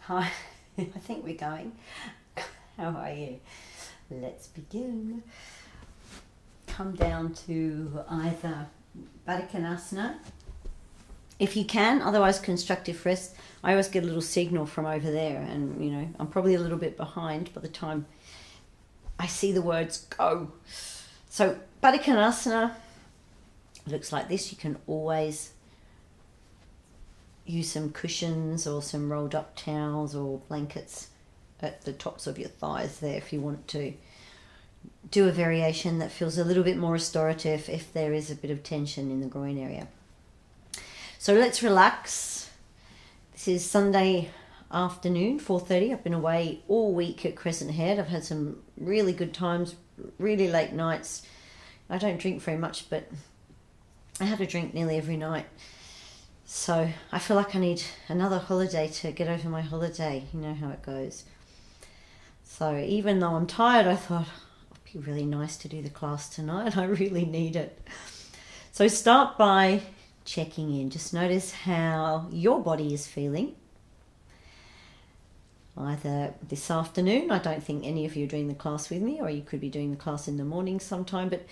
Hi, I think we're going. How are you? Let's begin. Come down to either Baddha Konasana, if you can, otherwise constructive rest. I always get a little signal from over there, and you know, I'm probably a little bit behind by the time I see the words go. So Baddha Konasana looks like this. You can always use some cushions or some rolled up towels or blankets at the tops of your thighs there if you want to do a variation that feels a little bit more restorative if there is a bit of tension in the groin area. So let's relax. This is Sunday afternoon, 4:30. I've been away all week at Crescent Head. I've had some really good times, really late nights. I don't drink very much, but I have a drink nearly every night. So I feel like I need another holiday to get over my holiday. You know how it goes. So even though I'm tired, I thought it'd be really nice to do the class tonight. I really need it. So start by checking in. Just notice how your body is feeling. Either this afternoon, I don't think any of you are doing the class with me, or you could be doing the class in the morning sometime. But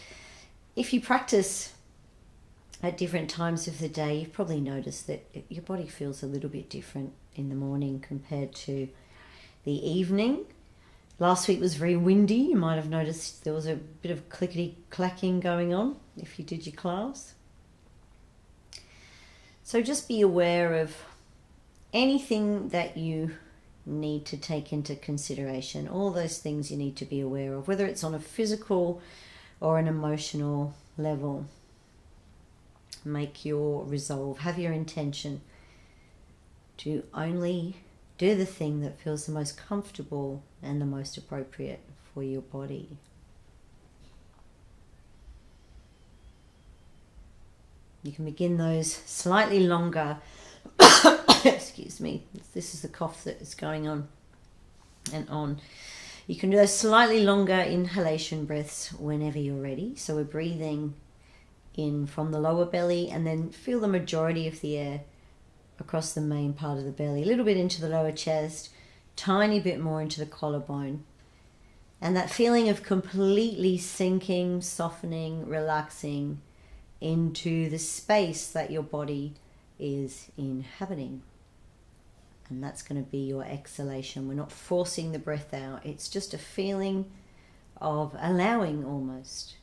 if you practice at different times of the day, you've probably noticed that your body feels a little bit different in the morning compared to the evening. Last week was very windy. You might have noticed there was a bit of clickety-clacking going on if you did your class. So just be aware of anything that you need to take into consideration. All those things you need to be aware of, whether it's on a physical or an emotional level. Make your resolve, have your intention to only do the thing that feels the most comfortable and the most appropriate for your body. You can begin those slightly longer, excuse me, this is the cough that is going on and on. You can do those slightly longer inhalation breaths whenever you're ready. So we're breathing in from the lower belly, and then feel the majority of the air across the main part of the belly, a little bit into the lower chest, tiny bit more into the collarbone. And that feeling of completely sinking, softening, relaxing into the space that your body is inhabiting. And that's going to be your exhalation. We're not forcing the breath out. It's just a feeling of allowing almost.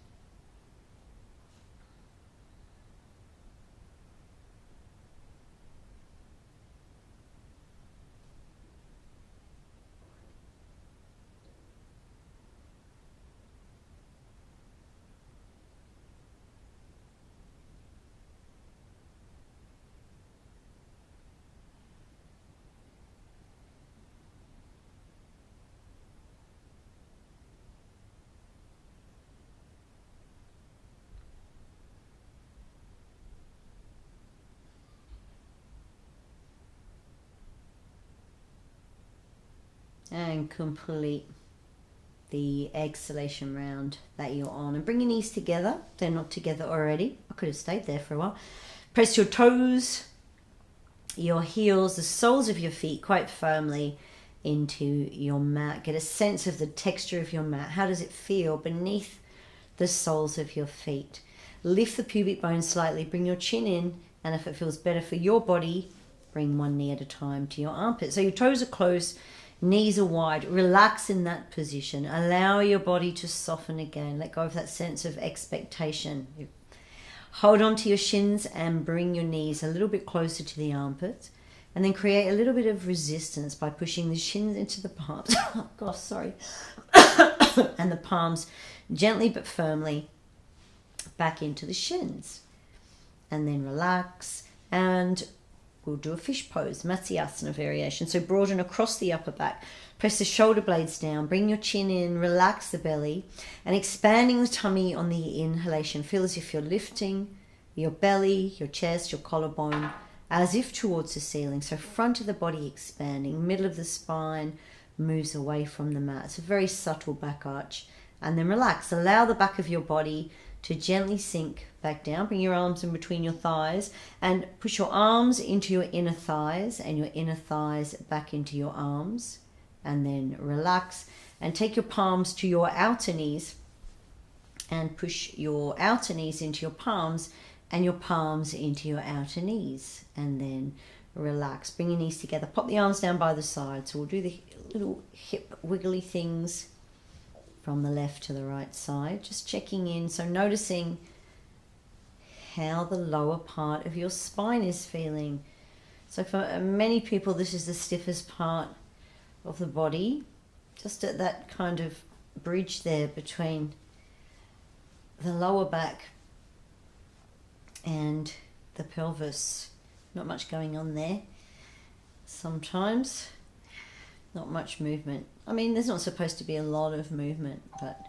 And complete the exhalation round that you're on. And bring your knees together. They're not together already. I could have stayed there for a while. Press your toes, your heels, the soles of your feet quite firmly into your mat. Get a sense of the texture of your mat. How does it feel beneath the soles of your feet? Lift the pubic bone slightly. Bring your chin in. And if it feels better for your body, bring one knee at a time to your armpit. So your toes are closed. Knees are wide. Relax in that position. Allow your body to soften again. Let go of that sense of expectation. Hold on to your shins and bring your knees a little bit closer to the armpits. And then create a little bit of resistance by pushing the shins into the palms. Oh gosh, sorry. And the palms gently but firmly back into the shins. And then relax, and we'll do a fish pose, Matsyasana variation. So broaden across the upper back. Press the shoulder blades down. Bring your chin in. Relax the belly. And expanding the tummy on the inhalation. Feel as if you're lifting your belly, your chest, your collarbone, as if towards the ceiling. So front of the body expanding. Middle of the spine moves away from the mat. It's a very subtle back arch. And then relax. Allow the back of your body to gently sink back down. Bring your arms in between your thighs and push your arms into your inner thighs and your inner thighs back into your arms. And then relax and take your palms to your outer knees and push your outer knees into your palms and your palms into your outer knees. And then relax. Bring your knees together. Pop the arms down by the side. So we'll do the little hip wiggly things from the left to the right side. Just checking in. So noticing how the lower part of your spine is feeling. So for many people, this is the stiffest part of the body. Just at that kind of bridge there between the lower back and the pelvis. Not much going on there. Sometimes not much movement. I mean, there's not supposed to be a lot of movement, but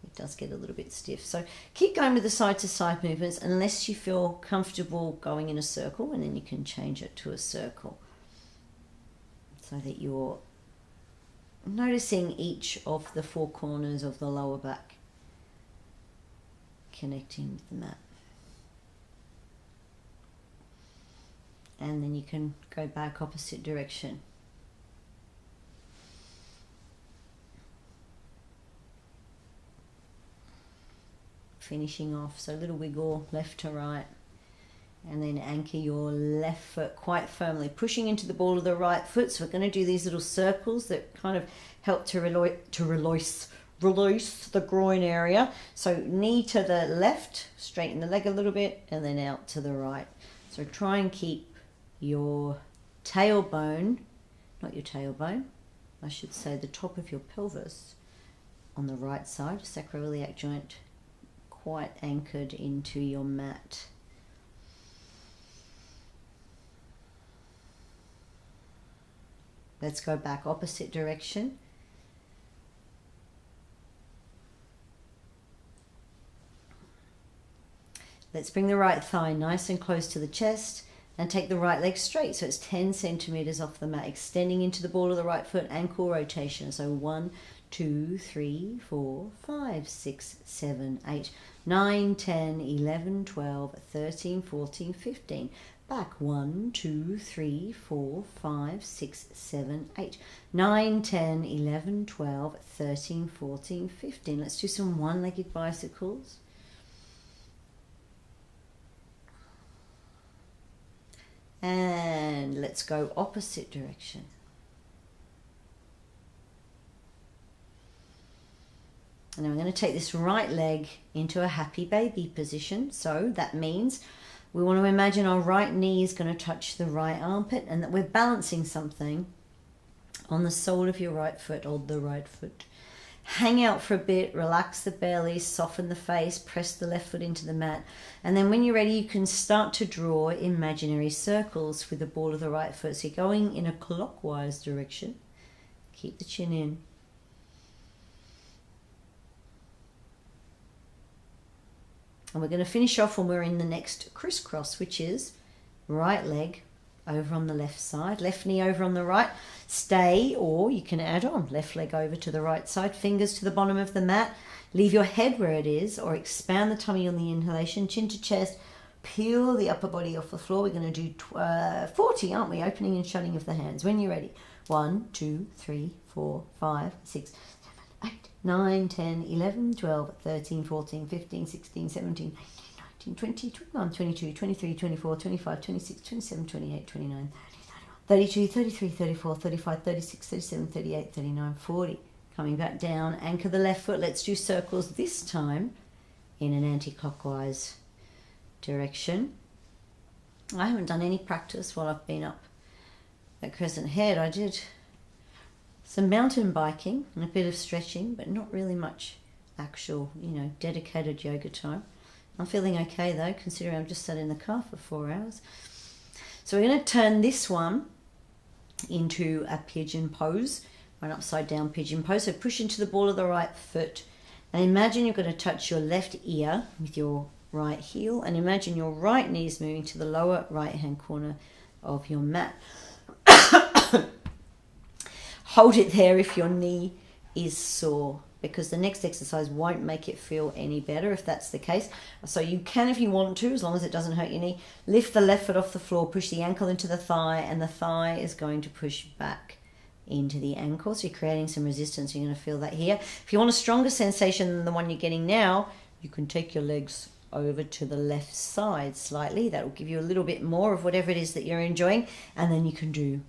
it does get a little bit stiff. So keep going with the side to side movements unless you feel comfortable going in a circle, and then you can change it to a circle so that you're noticing each of the four corners of the lower back connecting with the mat. And then you can go back opposite direction. Finishing off, so a little wiggle left to right, and then anchor your left foot quite firmly, pushing into the ball of the right foot. So we're going to do these little circles that kind of help to release the groin area. So knee to the left, straighten the leg a little bit, and then out to the right. So try and keep your tailbone, not your tailbone, I should say the top of your pelvis on the right side, sacroiliac joint quite anchored into your mat. Let's go back opposite direction. Let's bring the right thigh nice and close to the chest and take the right leg straight. So it's 10 centimeters off the mat, extending into the ball of the right foot, ankle rotation. So 1, 2, 3, 4, 5, 6, 7, 8, 9, 10, 11, 12, 13, 14, 15. Back 1, 2, 3, 4, 5, 6, 7, 8, 9, 10, 11, 12, 13, 14, 15. Let's do some one-legged bicycles. And let's go opposite direction. And then we're going to take this right leg into a happy baby position. So that means we want to imagine our right knee is going to touch the right armpit and that we're balancing something on the sole of your right foot or the right foot. Hang out for a bit, relax the belly, soften the face, press the left foot into the mat. And then when you're ready, you can start to draw imaginary circles with the ball of the right foot. So you're going in a clockwise direction. Keep the chin in. And we're going to finish off when we're in the next crisscross, which is right leg over on the left side, left knee over on the right. Stay, or you can add on left leg over to the right side, fingers to the bottom of the mat. Leave your head where it is, or expand the tummy on the inhalation, chin to chest. Peel the upper body off the floor. We're going to do 40, aren't we? Opening and shutting of the hands. When you're ready. 1, 2, 3, 4, 5, 6, 7, 8, 9, 10, 11, 12, 13, 14, 15, 16, 17, 18, 19, 20, 21, 22, 23, 24, 25, 26, 27, 28, 29, 30, 32, 33, 34, 35, 36, 37, 38, 39, 40. Coming back down, anchor the left foot. Let's do circles this time in an anti-clockwise direction. I haven't done any practice while I've been up at Crescent Head. I did some mountain biking and a bit of stretching, but not really much actual, dedicated yoga time. I'm feeling okay though, considering I've just sat in the car for 4 hours. So we're going to turn this one into a pigeon pose, or an upside down pigeon pose. So push into the ball of the right foot and imagine you're going to touch your left ear with your right heel, and imagine your right knee is moving to the lower right hand corner of your mat. Hold it there if your knee is sore. because the next exercise won't make it feel any better if that's the case. So you can, if you want to, as long as it doesn't hurt your knee, lift the left foot off the floor, push the ankle into the thigh, and the thigh is going to push back into the ankle. So you're creating some resistance. You're going to feel that here. If you want a stronger sensation than the one you're getting now, you can take your legs over to the left side slightly. That will give you a little bit more of whatever it is that you're enjoying, and then you can do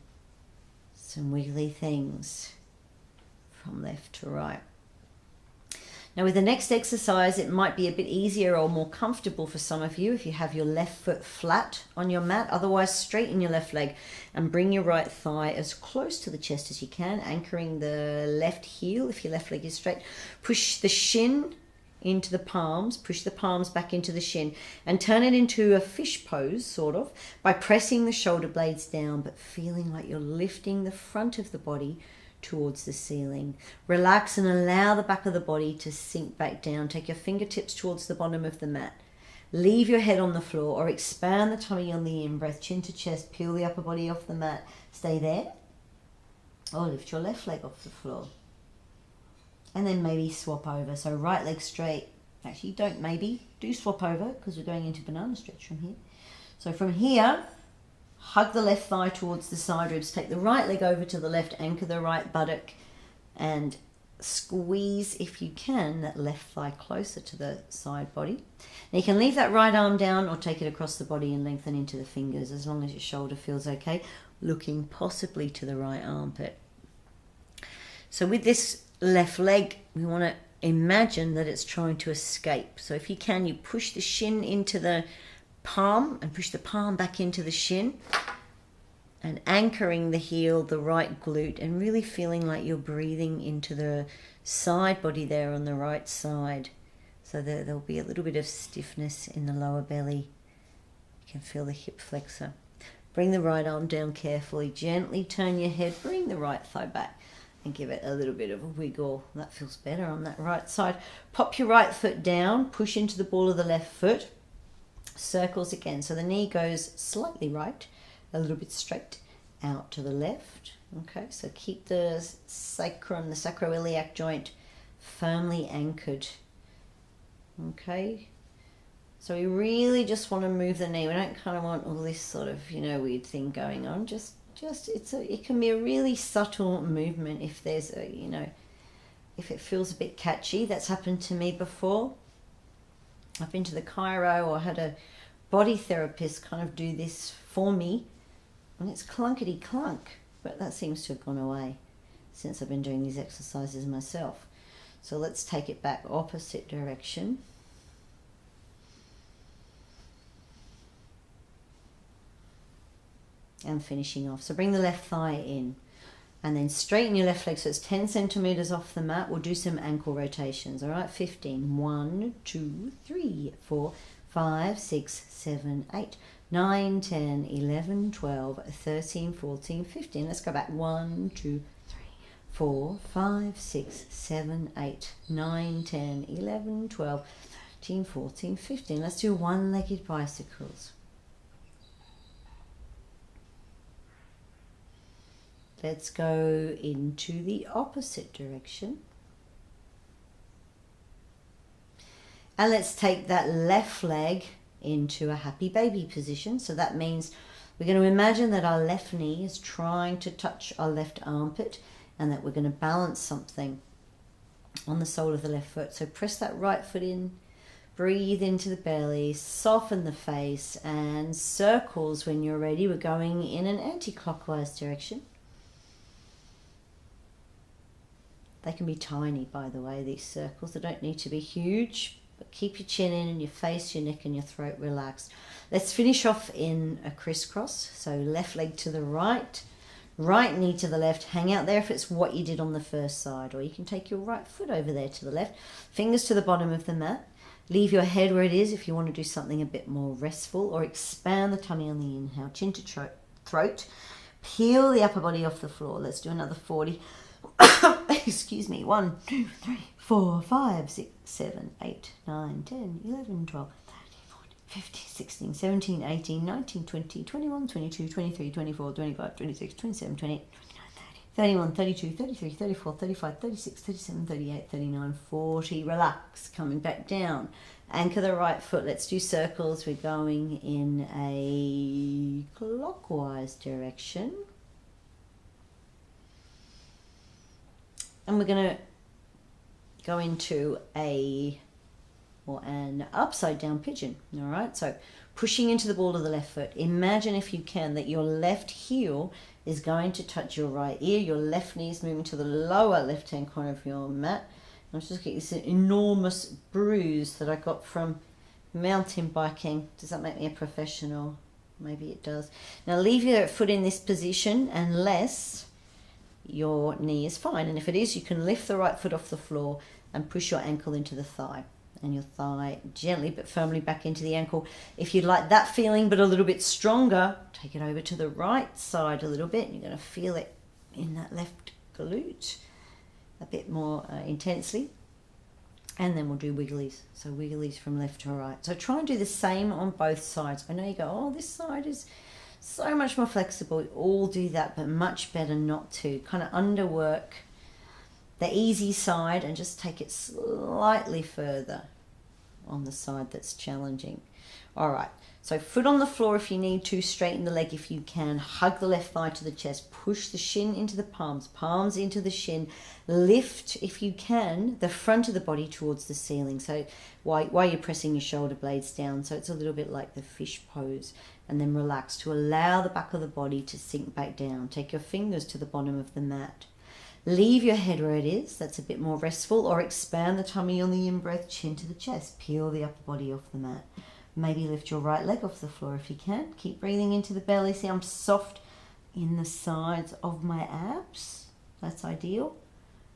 some wiggly things from left to right. Now with the next exercise, it might be a bit easier or more comfortable for some of you if you have your left foot flat on your mat. Otherwise, straighten your left leg and bring your right thigh as close to the chest as you can, anchoring the left heel if your left leg is straight. Push the shin into the palms, push the palms back into the shin, and turn it into a fish pose, sort of, by pressing the shoulder blades down, but feeling like you're lifting the front of the body towards the ceiling. Relax and allow the back of the body to sink back down. Take your fingertips towards the bottom of the mat. Leave your head on the floor or expand the tummy on the in-breath, chin to chest, peel the upper body off the mat. Stay there. Or lift your left leg off the floor. And then maybe swap over. So right leg straight. Actually, don't maybe. Do swap over because we're going into banana stretch from here. So from here, hug the left thigh towards the side ribs. Take the right leg over to the left. Anchor the right buttock. And squeeze, if you can, that left thigh closer to the side body. Now you can leave that right arm down or take it across the body and lengthen into the fingers as long as your shoulder feels okay. Looking possibly to the right armpit. So with this left leg, we want to imagine that it's trying to escape. So if you can, you push the shin into the palm and push the palm back into the shin and anchoring the heel, the right glute, and really feeling like you're breathing into the side body there on the right side. So there'll be a little bit of stiffness in the lower belly. You can feel the hip flexor. Bring the right arm down carefully, gently turn your head, bring the right thigh back, and give it a little bit of a wiggle. That feels better on that right side. Pop your right foot down, push into the ball of the left foot. Circles again. So the knee goes slightly right, a little bit straight out to the left. Okay, so keep the sacrum, the sacroiliac joint firmly anchored. Okay, so we really just want to move the knee. We don't kind of want all this sort of, weird thing going on. It can be a really subtle movement if there's if it feels a bit catchy. That's happened to me before. I've been to the chiro or had a body therapist kind of do this for me, and it's clunkety clunk, but that seems to have gone away since I've been doing these exercises myself. So let's take it back opposite direction. And finishing off. So bring the left thigh in and then straighten your left leg so it's 10 centimeters off the mat. We'll do some ankle rotations. All right, 15. 1, 2, 3, 4, 5, 6, 7, 8, 9, 10, 11, 12, 13, 14, 15. Let's go back. 1, 2, 3, 4, 5, 6, 7, 8, 9, 10, 11, 12, 13, 14, 15. Let's do one-legged bicycles. Let's go into the opposite direction. And let's take that left leg into a happy baby position. So that means we're going to imagine that our left knee is trying to touch our left armpit and that we're going to balance something on the sole of the left foot. So press that right foot in, breathe into the belly, soften the face, and circles when you're ready. We're going in an anti-clockwise direction. They can be tiny, by the way, these circles. They don't need to be huge, but keep your chin in and your face, your neck and your throat relaxed. Let's finish off in a crisscross. So left leg to the right, right knee to the left. Hang out there if it's what you did on the first side, or you can take your right foot over there to the left. Fingers to the bottom of the mat. Leave your head where it is if you want to do something a bit more restful, or expand the tummy on the inhale, chin to throat. Peel the upper body off the floor. Let's do another 40. Excuse me. 1, 2, 3, 4, 5, 6, 7, 8, 9, 10, 11, 12, 13, 14, 15, 16, 17, 18, 19, 20, 21, 22, 23, 24, 25, 26, 27, 28, 29, 31, 32, 33, 34, 35, 36, 37, 38, 39, 40. Relax, coming back down. Anchor the right foot. Let's do circles. We're going in a clockwise direction. And we're going to go into an upside down pigeon. All right, so pushing into the ball of the left foot. Imagine, if you can, that your left heel is going to touch your right ear. Your left knee is moving to the lower left-hand corner of your mat. I'm just looking at this enormous bruise that I got from mountain biking. Does that make me a professional? Maybe it does. Now leave your foot in this position unless your knee is fine. And if it is, you can lift the right foot off the floor and push your ankle into the thigh. And your thigh gently but firmly back into the ankle. If you'd like that feeling but a little bit stronger, take it over to the right side a little bit. And you're going to feel it in that left glute a bit more intensely. And then we'll do wigglies. So wigglies from left to right. So try and do the same on both sides. I know you go, oh, this side is so much more flexible. We all do that, but much better not to. Kind of underwork the easy side and just take it slightly further on the side that's challenging. All right, so foot on the floor if you need to, straighten the leg if you can, hug the left thigh to the chest, push the shin into the palms, palms into the shin, lift if you can the front of the body towards the ceiling. So while you're pressing your shoulder blades down, so it's a little bit like the fish pose, and then relax to allow the back of the body to sink back down. Take your fingers to the bottom of the mat. Leave your head where it is, that's a bit more restful, or expand the tummy on the in-breath, chin to the chest. Peel the upper body off the mat. Maybe lift your right leg off the floor if you can. Keep breathing into the belly. See, I'm soft in the sides of my abs. That's ideal.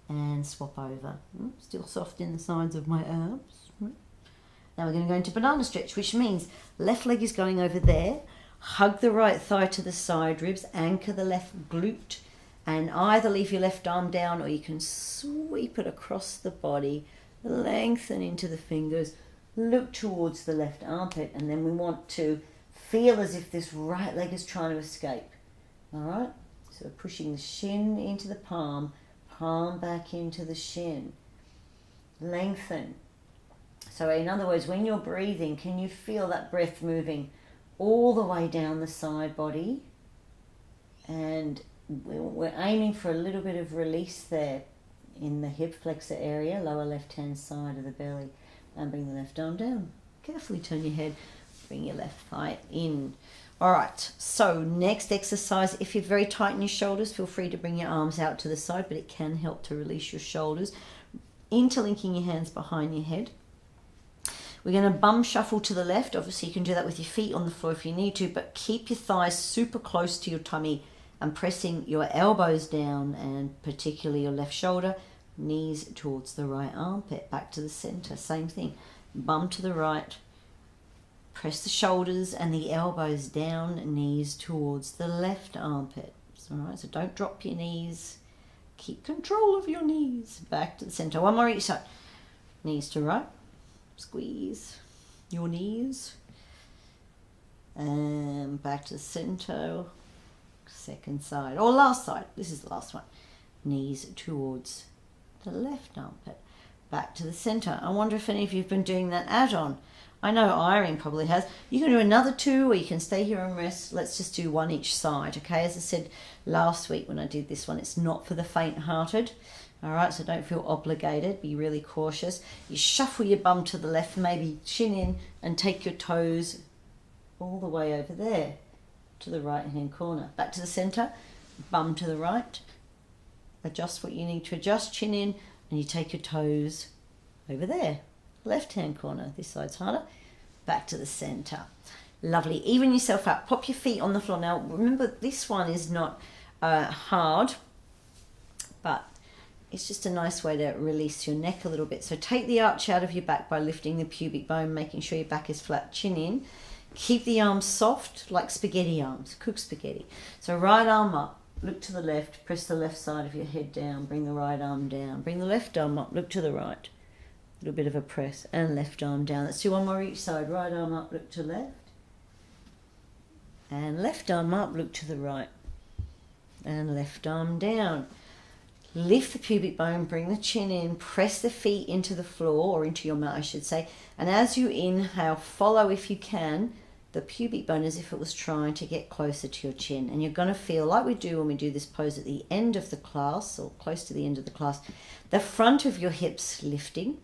And swap over. Still soft in the sides of my abs. Now we're going to go into banana stretch, which means left leg is going over there. Hug the right thigh to the side ribs. Anchor the left glute. And either leave your left arm down or you can sweep it across the body, lengthen into the fingers, look towards the left armpit, and then we want to feel as if this right leg is trying to escape. All right? So pushing the shin into the palm, palm back into the shin. Lengthen. So in other words, when you're breathing, can you feel that breath moving all the way down the side body? And we're aiming for a little bit of release there in the hip flexor area, lower left-hand side of the belly. And bring the left arm down. Carefully turn your head, bring your left thigh in. All right, so next exercise, if you're very tight in your shoulders, feel free to bring your arms out to the side, but it can help to release your shoulders. Interlinking your hands behind your head. We're going to bum shuffle to the left. Obviously, you can do that with your feet on the floor if you need to, but keep your thighs super close to your tummy and pressing your elbows down, and particularly your left shoulder, knees towards the right armpit, back to the center. Same thing, bum to the right, press the shoulders and the elbows down, knees towards the left armpit. All right, so don't drop your knees, keep control of your knees, back to the center. One more each side, knees to right, squeeze your knees, and back to the center. Second side, or last side, this is the last one, knees towards the left armpit, back to the center. I wonder if any of you have been doing that add-on. I know Irene probably has. You can do another two, or you can stay here and rest. Let's just do one each side, okay? As I said last week when I did this one, it's not for the faint-hearted. All right, so don't feel obligated. Be really cautious. You shuffle your bum to the left, maybe chin in, and take your toes all the way over there to the right-hand corner. Back to the center, bum to the right. Adjust what you need to adjust, chin in, and you take your toes over there. Left-hand corner, this side's harder. Back to the center. Lovely. Even yourself up. Pop your feet on the floor. Now, remember, this one is not hard, but it's just a nice way to release your neck a little bit. So take the arch out of your back by lifting the pubic bone, making sure your back is flat, chin in. Keep the arms soft, like spaghetti arms, cooked spaghetti. So right arm up, look to the left, press the left side of your head down, bring the right arm down, bring the left arm up, look to the right. A little bit of a press, and left arm down. Let's do one more each side. Right arm up, look to left. And left arm up, look to the right. And left arm down. Lift the pubic bone, bring the chin in, press the feet into the floor, or into your mat I should say, and as you inhale, follow if you can the pubic bone as if it was trying to get closer to your chin. And you're going to feel like we do when we do this pose at the end of the class, or close to the end of the class, the front of your hips lifting,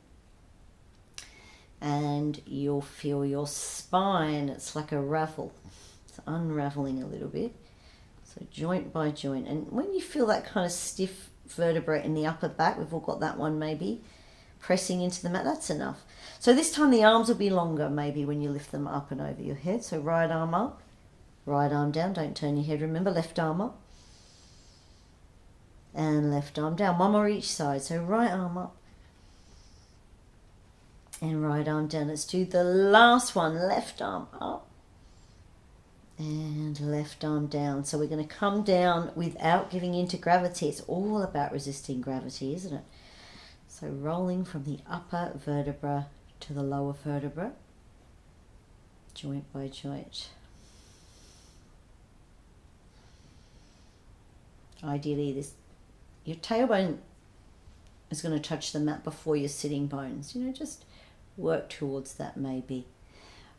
and you'll feel your spine, it's like a ravel, it's unraveling a little bit, so joint by joint. And when you feel that kind of stiff vertebrae in the upper back, we've all got that one maybe, pressing into the mat, that's enough. So this time the arms will be longer maybe when you lift them up and over your head. So right arm up, right arm down, don't turn your head, remember, left arm up and left arm down, one more each side. So right arm up and right arm down. Let's do the last one, left arm up and left arm down. So we're going to come down without giving into gravity. It's all about resisting gravity, isn't it? So rolling from the upper vertebra to the lower vertebra, joint by joint. Ideally, your tailbone is going to touch the mat before your sitting bones. You know, just work towards that maybe.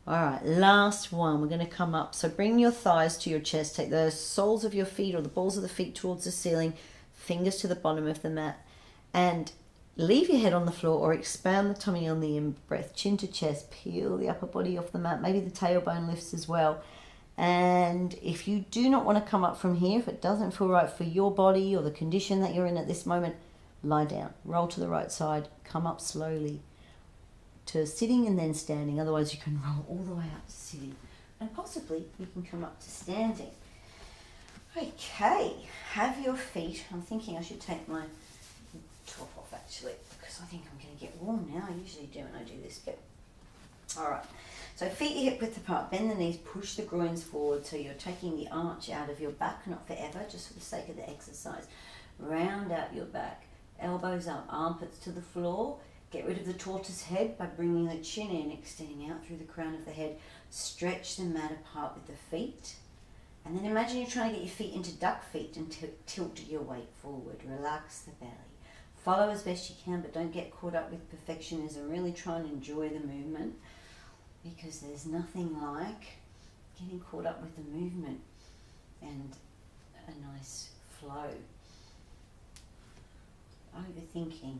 All right, last one. We're going to come up. So bring your thighs to your chest. Take the soles of your feet or the balls of the feet towards the ceiling, fingers to the bottom of the mat, and leave your head on the floor or expand the tummy on the in-breath. Chin to chest, peel the upper body off the mat. Maybe the tailbone lifts as well. And if you do not want to come up from here, if it doesn't feel right for your body or the condition that you're in at this moment, lie down. Roll to the right side. Come up slowly to sitting and then standing. Otherwise you can roll all the way up to sitting, and possibly you can come up to standing. Okay, have your feet, I'm thinking I should take my top off actually, because I think I'm going to get warm now. I usually do when I do this bit. Alright, so feet your hip width apart, bend the knees, push the groins forward so you're taking the arch out of your back, not forever, just for the sake of the exercise. Round out your back, elbows up, armpits to the floor. Get rid of the tortoise head by bringing the chin in, extending out through the crown of the head. Stretch the mat apart with the feet. And then imagine you're trying to get your feet into duck feet and tilt your weight forward. Relax the belly. Follow as best you can, but don't get caught up with perfectionism. Really try and enjoy the movement, because there's nothing like getting caught up with the movement and a nice flow. Overthinking,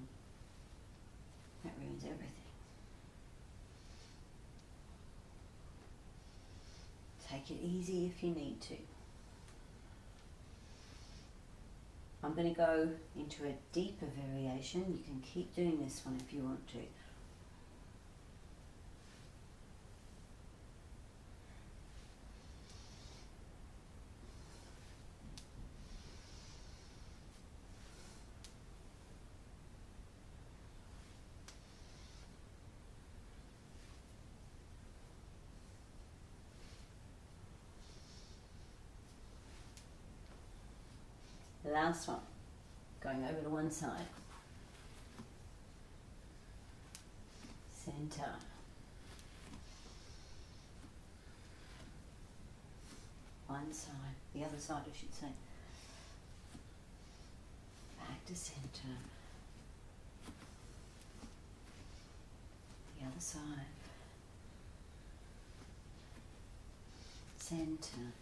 that ruins everything. Take it easy if you need to. I'm going to go into a deeper variation. You can keep doing this one if you want to. The last one, going over to one side. Center. One side, the other side I should say. Back to center. The other side. Center.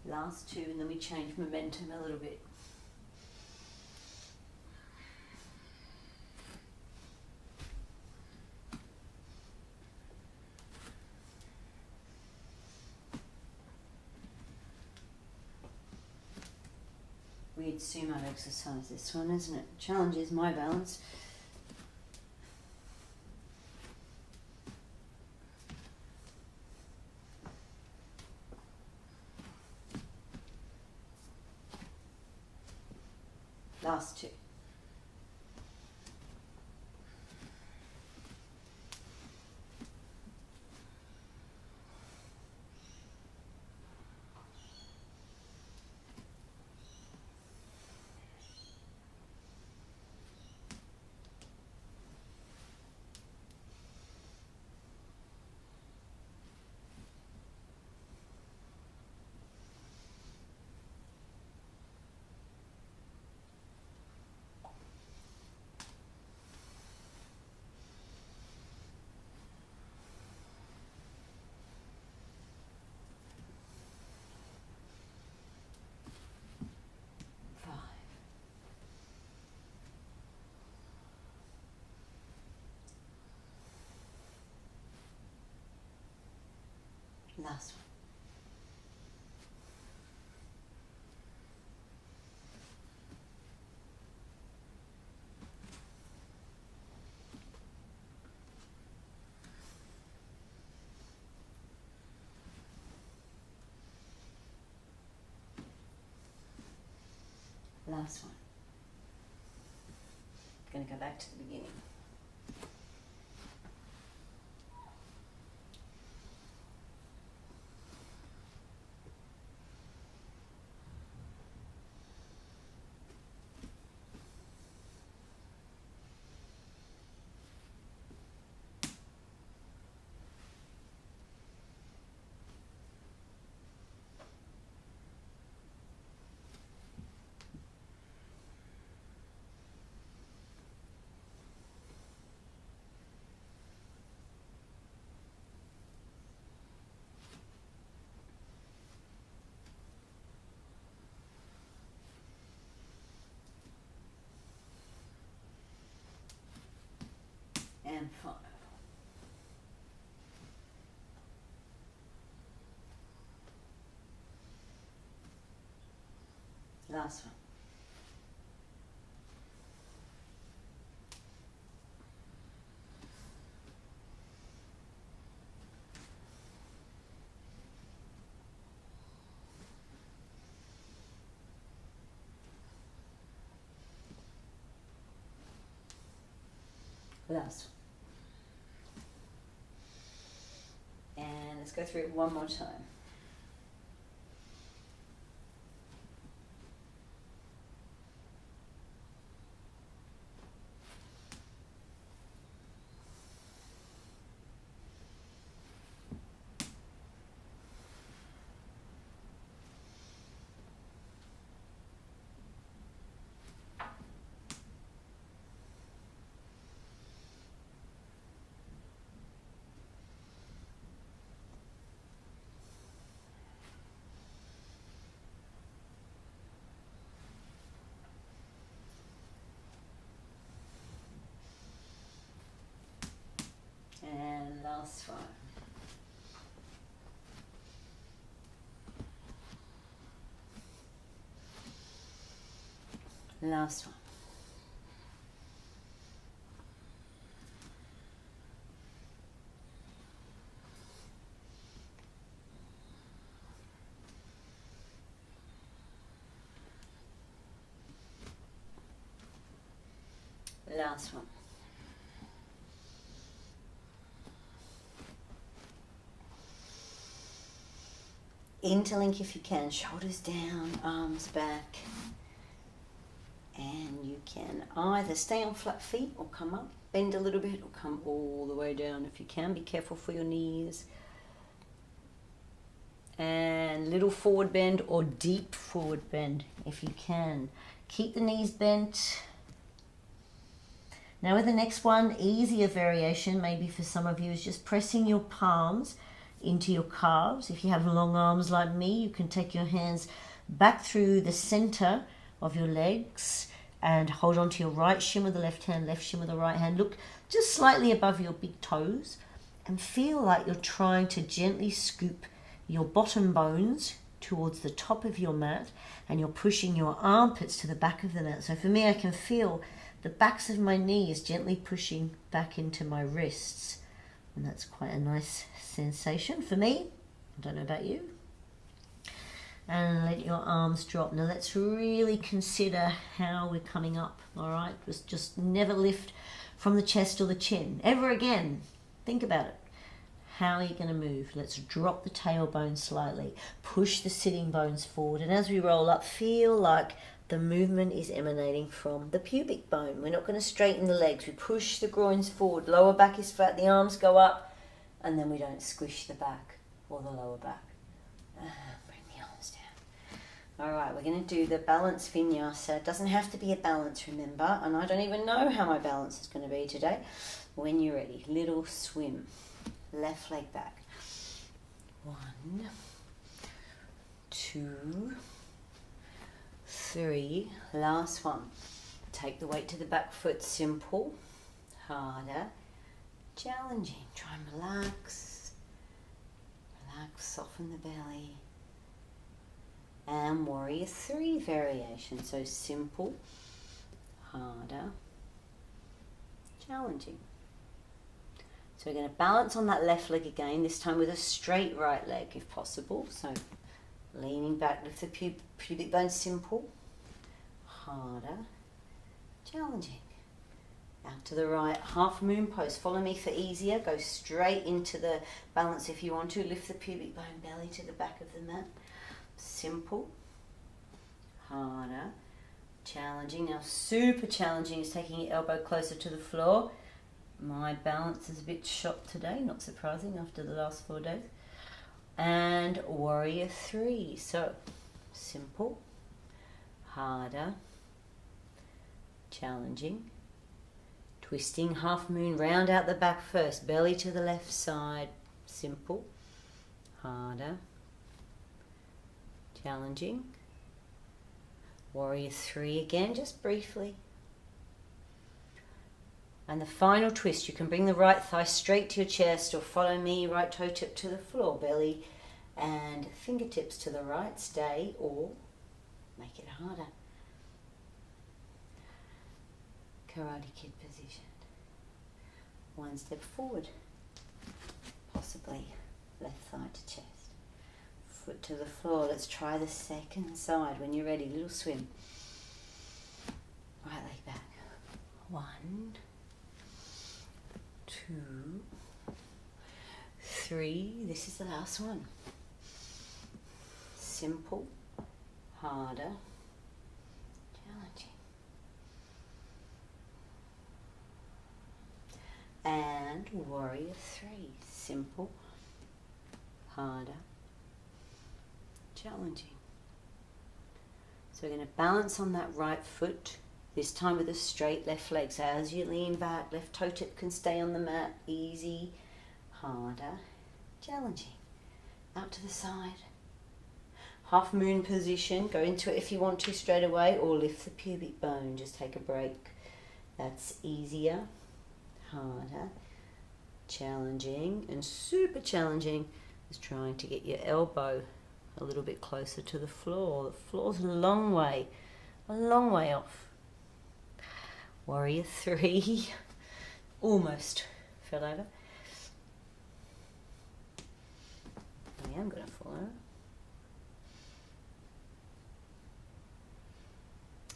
Last two, and then we change momentum a little bit. Weird sumo exercise, this one, isn't it? Challenges my balance. Last two. Last one. Last one. I'm going to go back to the beginning. And 5. Last one. Last one. And let's go through it one more time. And last one. Last one. Last one. Interlink if you can, shoulders down, arms back. And you can either stay on flat feet or come up, bend a little bit or come all the way down if you can. Be careful for your knees. And little forward bend or deep forward bend if you can. Keep the knees bent. Now with the next one, easier variation maybe for some of you is just pressing your palms into your calves. If you have long arms like me, you can take your hands back through the center of your legs and hold on to your right shin with the left hand, left shin with the right hand. Look just slightly above your big toes and feel like you're trying to gently scoop your bottom bones towards the top of your mat, and you're pushing your armpits to the back of the mat. So for me, I can feel the backs of my knees gently pushing back into my wrists. And that's quite a nice sensation for me. I don't know about you. And let your arms drop. Now let's really consider how we're coming up, all right? Just never lift from the chest or the chin, ever again. Think about it. How are you going to move? Let's drop the tailbone slightly. Push the sitting bones forward. And as we roll up, feel like the movement is emanating from the pubic bone. We're not going to straighten the legs. We push the groins forward. Lower back is flat. The arms go up. And then we don't squish the back or the lower back. Bring the arms down. All right, we're going to do the balance vinyasa. It doesn't have to be a balance, remember. And I don't even know how my balance is going to be today. When you're ready, little swim. Left leg back. 1, 2, 3. Last one. Take the weight to the back foot. Simple. Harder. Challenging. Try and relax. soften the belly. And warrior three variation. So simple, harder, challenging. So we're going to balance on that left leg again, this time with a straight right leg if possible. So leaning back, lift the pubic bone, simple, harder, challenging. Out to the right, half moon pose. Follow me for easier. Go straight into the balance if you want to. Lift the pubic bone, belly to the back of the mat. Simple, harder, challenging. Now super challenging is taking your elbow closer to the floor. My balance is a bit shot today, not surprising after the last 4 days. And warrior three. So simple, harder, challenging. Twisting half moon, round out the back first, belly to the left side, simple, harder, challenging. Warrior three again, just briefly. And the final twist, you can bring the right thigh straight to your chest or follow me, right toe tip to the floor, belly and fingertips to the right, stay or make it harder. Karate Kid position. One step forward, possibly left thigh to chest. Foot to the floor. Let's try the second side. When you're ready, little swim. Right leg back. 1, 2, 3. This is the last one. Simple, harder, challenging. And warrior three. Simple, harder, challenging. So we're going to balance on that right foot, this time with a straight left leg. So as you lean back, left toe tip can stay on the mat. Easy, harder, challenging. Out to the side. Half moon position. Go into it if you want to straight away, or lift the pubic bone. Just take a break. That's easier, harder, challenging, and super challenging is trying to get your elbow a little bit closer to the floor. The floor's a long way off. Warrior three. Almost fell over. I am going to fall over.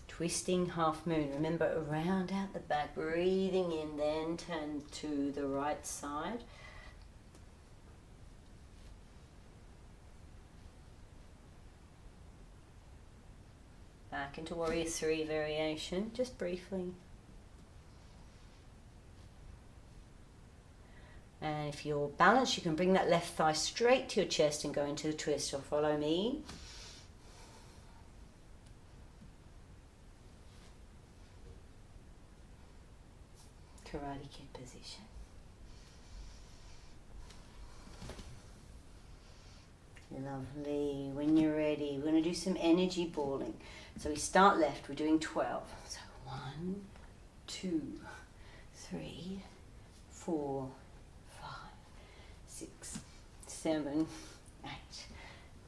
Twisting half moon. Remember, round out the back, breathing in, then turn to the right side. Back into warrior three variation, just briefly. And if you're balanced, you can bring that left thigh straight to your chest and go into the twist, or follow me. Karate Kid position. Lovely. When you're ready, we're going to do some energy balling. So we start left, we're doing 12. So 1, 2, 3, 4, 5, 6, 7, 8,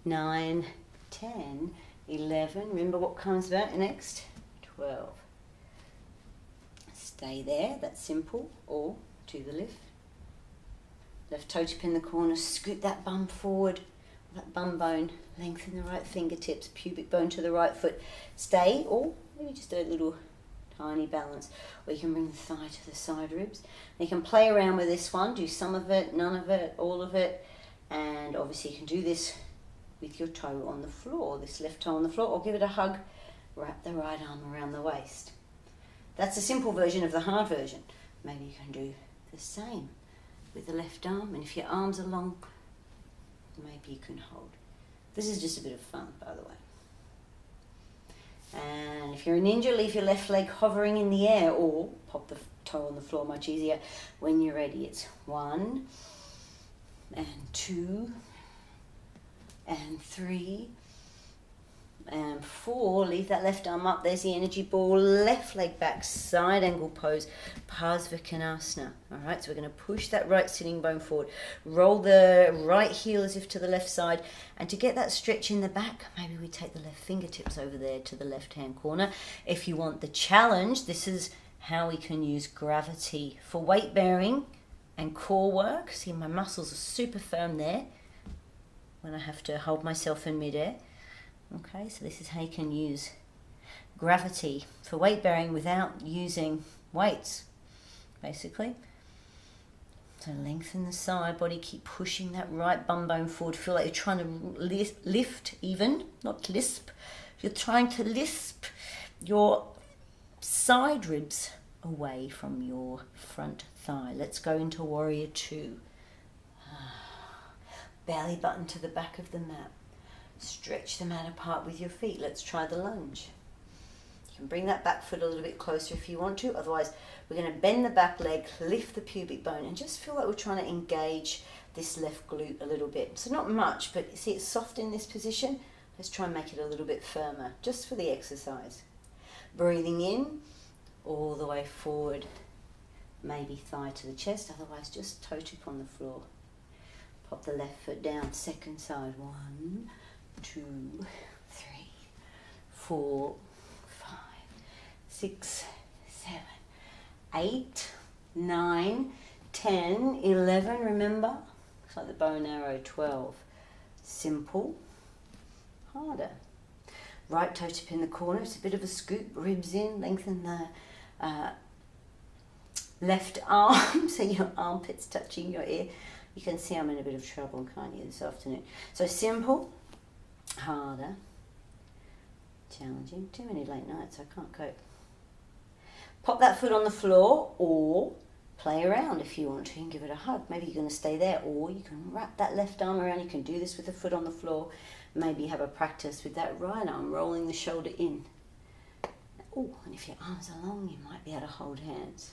9, 10, 11. Remember what comes back next? 12. Stay there, that's simple, or to the left. Left toe tip in the corner, scoot that bum forward, that bum bone, lengthen the right fingertips, pubic bone to the right foot. Stay, or maybe just a little tiny balance. Or you can bring the thigh to the side ribs. And you can play around with this one, do some of it, none of it, all of it. And obviously you can do this with your toe on the floor, this left toe on the floor, or give it a hug, wrap the right arm around the waist. That's a simple version of the hard version. Maybe you can do the same with the left arm, and if your arms are long, maybe you can hold. This is just a bit of fun, by the way. And if you're a ninja, leave your left leg hovering in the air, or pop the toe on the floor, much easier. When you're ready, it's 1, and 2, and 3, And 4, leave that left arm up. There's the energy ball. Left leg back, side angle pose, Parsvakonasana. All right, so we're going to push that right sitting bone forward. Roll the right heel as if to the left side. And to get that stretch in the back, maybe we take the left fingertips over there to the left-hand corner. If you want the challenge, this is how we can use gravity for weight bearing and core work. See, my muscles are super firm there when I have to hold myself in midair. Okay, so this is how you can use gravity for weight bearing without using weights, basically. So lengthen the side body, keep pushing that right bum bone forward. Feel like you're trying to lift even, not lisp. You're trying to lisp your side ribs away from your front thigh. Let's go into Warrior 2. Belly button to the back of the mat. Stretch the mat apart with your feet. Let's try the lunge. You can bring that back foot a little bit closer if you want to. Otherwise, we're going to bend the back leg, lift the pubic bone, and just feel like we're trying to engage this left glute a little bit. So not much, but you see it's soft in this position. Let's try and make it a little bit firmer, just for the exercise. Breathing in, all the way forward. Maybe thigh to the chest, otherwise just toe tip on the floor. Pop the left foot down, second side. 1, 2, 3, 4, 5, 6, 7, 8, 9, 10, 11, remember? It's like the bow and arrow, 12. Simple, harder. Right toe tip in the corner, it's a bit of a scoop, ribs in, lengthen the left arm, so your armpit's touching your ear. You can see I'm in a bit of trouble, can't you, this afternoon? So simple, harder, challenging. Too many late nights, I can't cope. Pop that foot on the floor or play around if you want to and give it a hug. Maybe you're going to stay there, or you can wrap that left arm around. You can do this with the foot on the floor. Maybe have a practice with that right arm, rolling the shoulder in. Oh, and if your arms are long, you might be able to hold hands.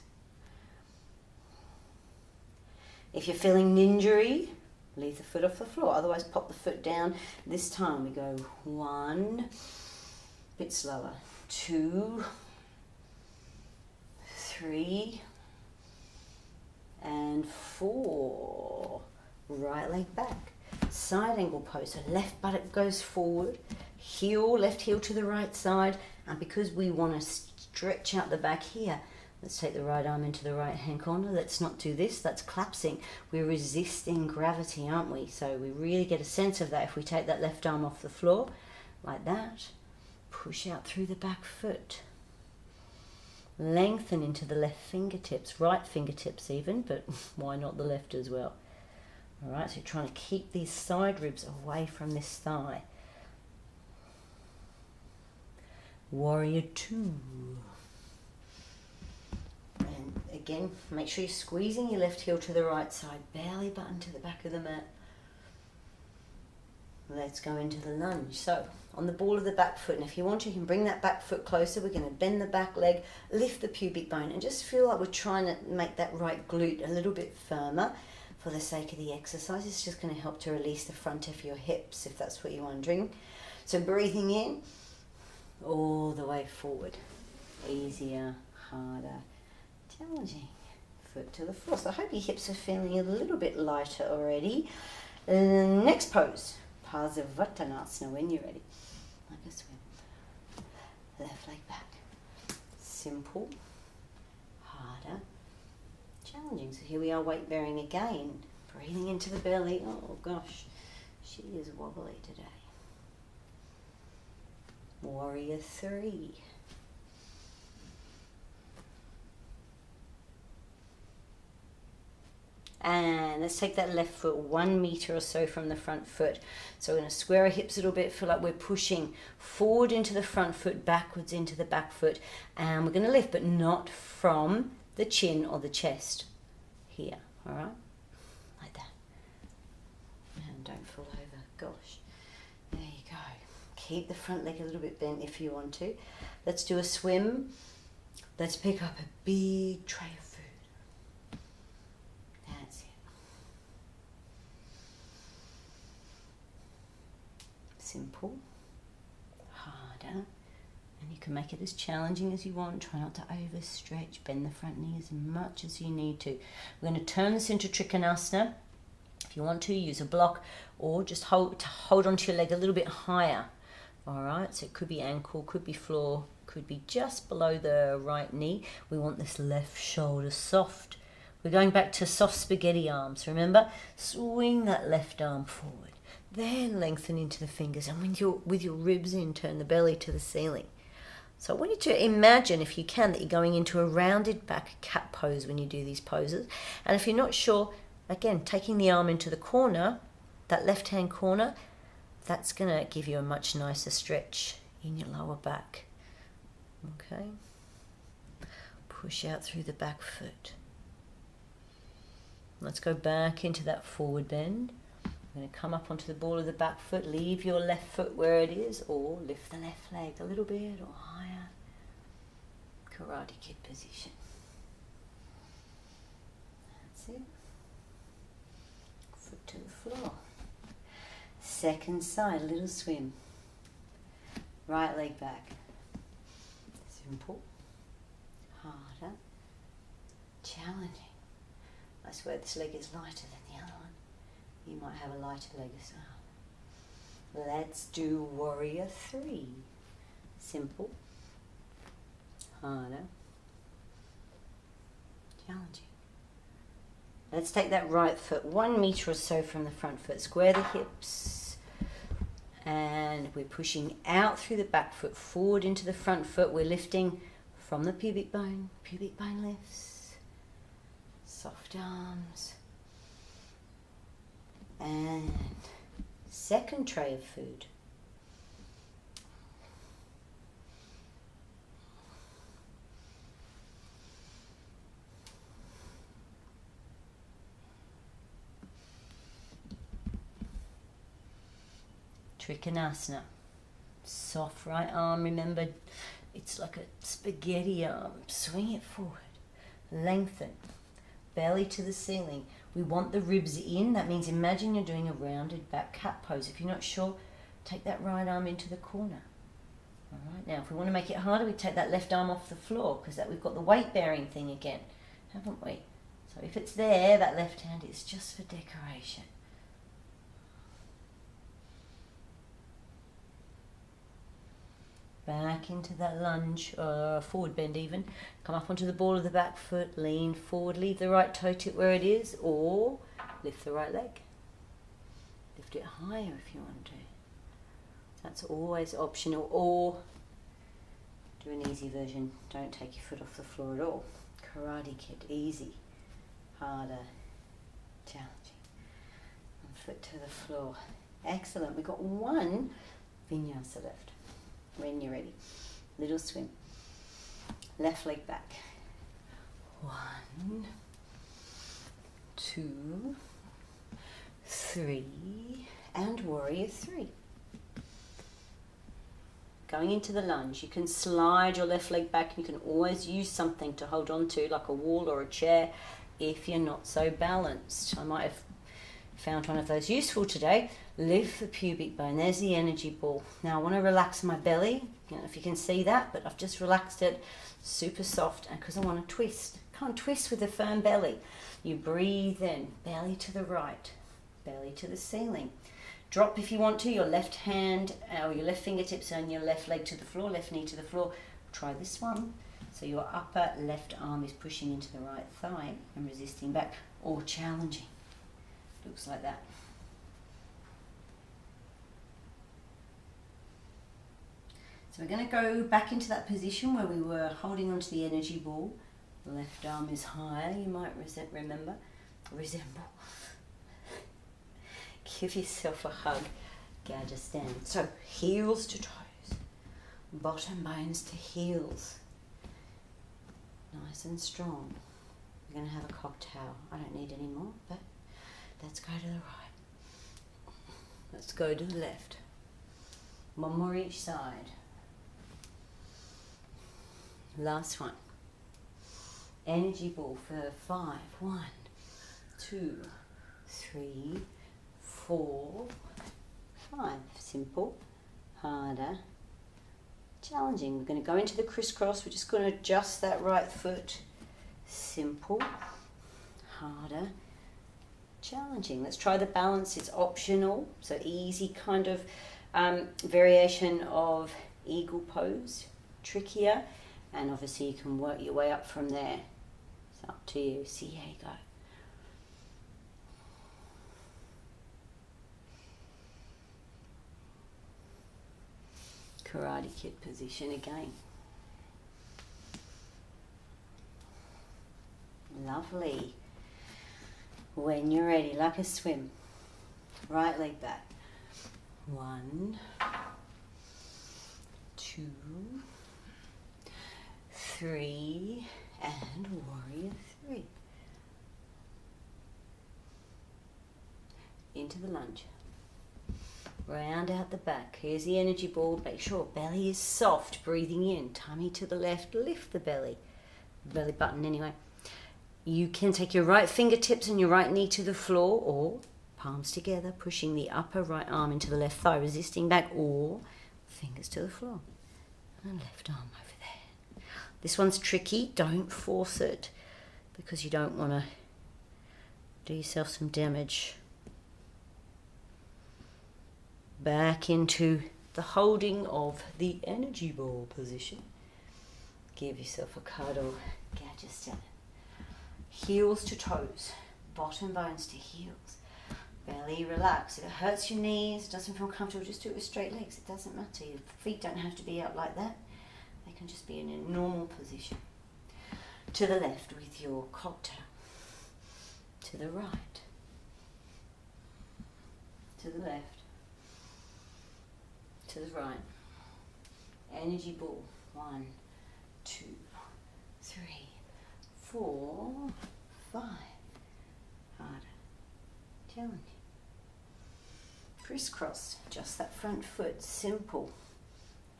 If you're feeling ninja-y, leave the foot off the floor. Otherwise, pop the foot down. This time we go 1, bit slower, 2, 3, and 4. Right leg back. Side angle pose. So left buttock goes forward. Left heel to the right side. And because we want to stretch out the back here, let's take the right arm into the right hand corner. Let's not do this. That's collapsing. We're resisting gravity, aren't we? So we really get a sense of that if we take that left arm off the floor, like that. Push out through the back foot. Lengthen into the left fingertips, right fingertips even, but why not the left as well? All right, so you're trying to keep these side ribs away from this thigh. Warrior 2. And again, make sure you're squeezing your left heel to the right side, belly button to the back of the mat. Let's go into the lunge. So, on the ball of the back foot, and if you want to, you can bring that back foot closer. We're going to bend the back leg, lift the pubic bone, and just feel like we're trying to make that right glute a little bit firmer for the sake of the exercise. It's just going to help to release the front of your hips, if that's what you're wondering. So, breathing in, all the way forward. Easier, harder, challenging. Foot to the floor. So I hope your hips are feeling a little bit lighter already. Next pose, Parsvakonasana, when you're ready. Like a swim. Left leg back. Simple, harder, challenging. So here we are, weight bearing again. Breathing into the belly. Oh gosh, she is wobbly today. Warrior 3. And let's take that left foot 1 meter or so from the front foot. So we're going to square our hips a little bit, feel like we're pushing forward into the front foot, backwards into the back foot. And we're going to lift, but not from the chin or the chest. Here, all right? Like that. And don't fall over. Gosh. There you go. Keep the front leg a little bit bent if you want to. Let's do a swim. Let's pick up a big tray of food. That's it. Simple, harder, harder. And you can make it as challenging as you want. Try not to overstretch. Bend the front knee as much as you need to. We're going to turn this into Trikonasana. If you want to, use a block or just hold onto your leg a little bit higher. All right, so it could be ankle, could be floor, could be just below the right knee. We want this left shoulder soft. We're going back to soft spaghetti arms, remember? Swing that left arm forward. Then lengthen into the fingers, and with your ribs in, turn the belly to the ceiling. So I want you to imagine, if you can, that you're going into a rounded back cat pose when you do these poses. And if you're not sure, again, taking the arm into the corner, that left-hand corner, that's going to give you a much nicer stretch in your lower back. Okay? Push out through the back foot. Let's go back into that forward bend. I'm going to come up onto the ball of the back foot, leave your left foot where it is, or lift the left leg a little bit or higher. Karate Kid position. That's it. Foot to the floor. Second side, a little swim. Right leg back. Simple. Harder. Challenging. I swear this leg is lighter than the other one. You might have a lighter leg as well. Let's do Warrior 3. Simple. Harder. Challenging. Let's take that right foot 1 meter or so from the front foot. Square the hips. And we're pushing out through the back foot, forward into the front foot. We're lifting from the pubic bone lifts. Soft arms. And second tray of food. Trikonasana. Soft right arm, remember, it's like a spaghetti arm. Swing it forward. Lengthen. Belly to the ceiling. We want the ribs in. That means imagine you're doing a rounded back cat pose. If you're not sure, take that right arm into the corner. All right, now if we want to make it harder, we take that left arm off the floor, because we've got the weight bearing thing again, haven't we? So if it's there, that left hand is just for decoration. Back into that lunge, forward bend even. Come up onto the ball of the back foot, lean forward, leave the right toe tip where it is, or lift the right leg. Lift it higher if you want to. That's always optional, or do an easy version. Don't take your foot off the floor at all. Karate Kid, easy, harder, challenging. And foot to the floor. Excellent, we've got one vinyasa left. When you're ready. Little swim. Left leg back. 1, 2, 3, and Warrior 3. Going into the lunge, you can slide your left leg back. You can always use something to hold on to, like a wall or a chair, if you're not so balanced. I might have found one of those useful today. Lift the pubic bone. There's the energy ball. Now I want to relax my belly. I don't know if you can see that, but I've just relaxed it. Super soft, and because I want to twist. Can't twist with a firm belly. You breathe in. Belly to the right. Belly to the ceiling. Drop if you want to. Your left hand or your left fingertips on your left leg to the floor. Left knee to the floor. Try this one. So your upper left arm is pushing into the right thigh and resisting back, or challenging. Looks like that. So we're going to go back into that position where we were holding onto the energy ball. The left arm is higher, you might resemble. Give yourself a hug. Gouge stand. So heels to toes. Bottom bones to heels. Nice and strong. We're going to have a cocktail. I don't need any more, but let's go to the right. Let's go to the left. One more each side. Last one. Energy ball for 5. 1, 2, 3, 4, 5. Simple. Harder. challenging. We're going to go into the crisscross. We're just going to adjust that right foot. Simple, harder, challenging. Let's try the balance. It's optional, so easy kind of variation of eagle pose, trickier, and obviously you can work your way up from there. It's up to you. See how you go. Karate Kid position again. Lovely. When you're ready, like a swim. Right leg back. 1, 2, 3, and warrior 3. Into the lunge. Round out the back. Here's the energy ball. Make sure belly is soft. Breathing in. Tummy to the left. Lift the belly. Belly button anyway. You can take your right fingertips and your right knee to the floor, or palms together, pushing the upper right arm into the left thigh, resisting back, or fingers to the floor. And left arm over there. This one's tricky. Don't force it because you don't want to do yourself some damage. Back into the holding of the energy ball position. Give yourself a cuddle. YogaSphere. Heels to toes. Bottom bones to heels. Belly relax. If it hurts your knees, doesn't feel comfortable, just do it with straight legs. It doesn't matter. Your feet don't have to be out like that. They can just be in a normal position. To the left with your cocktail. To the right. To the left. To the right. Energy ball. 1, 2, 3, 4, 5. Harder. Challenging. Crisscross. Just that front foot. Simple.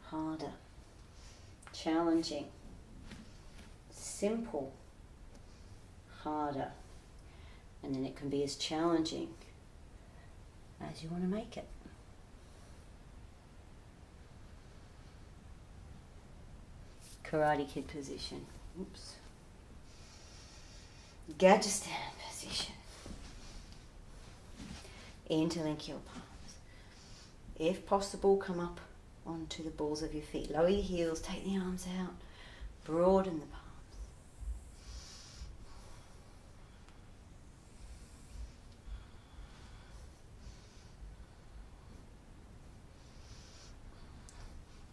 Harder. Challenging. Simple. Harder. And then it can be as challenging as you want to make it. Karate Kid position. Oops. YogaSphere position. Interlink your palms. If possible, come up onto the balls of your feet. Lower your heels, take the arms out, broaden the palms.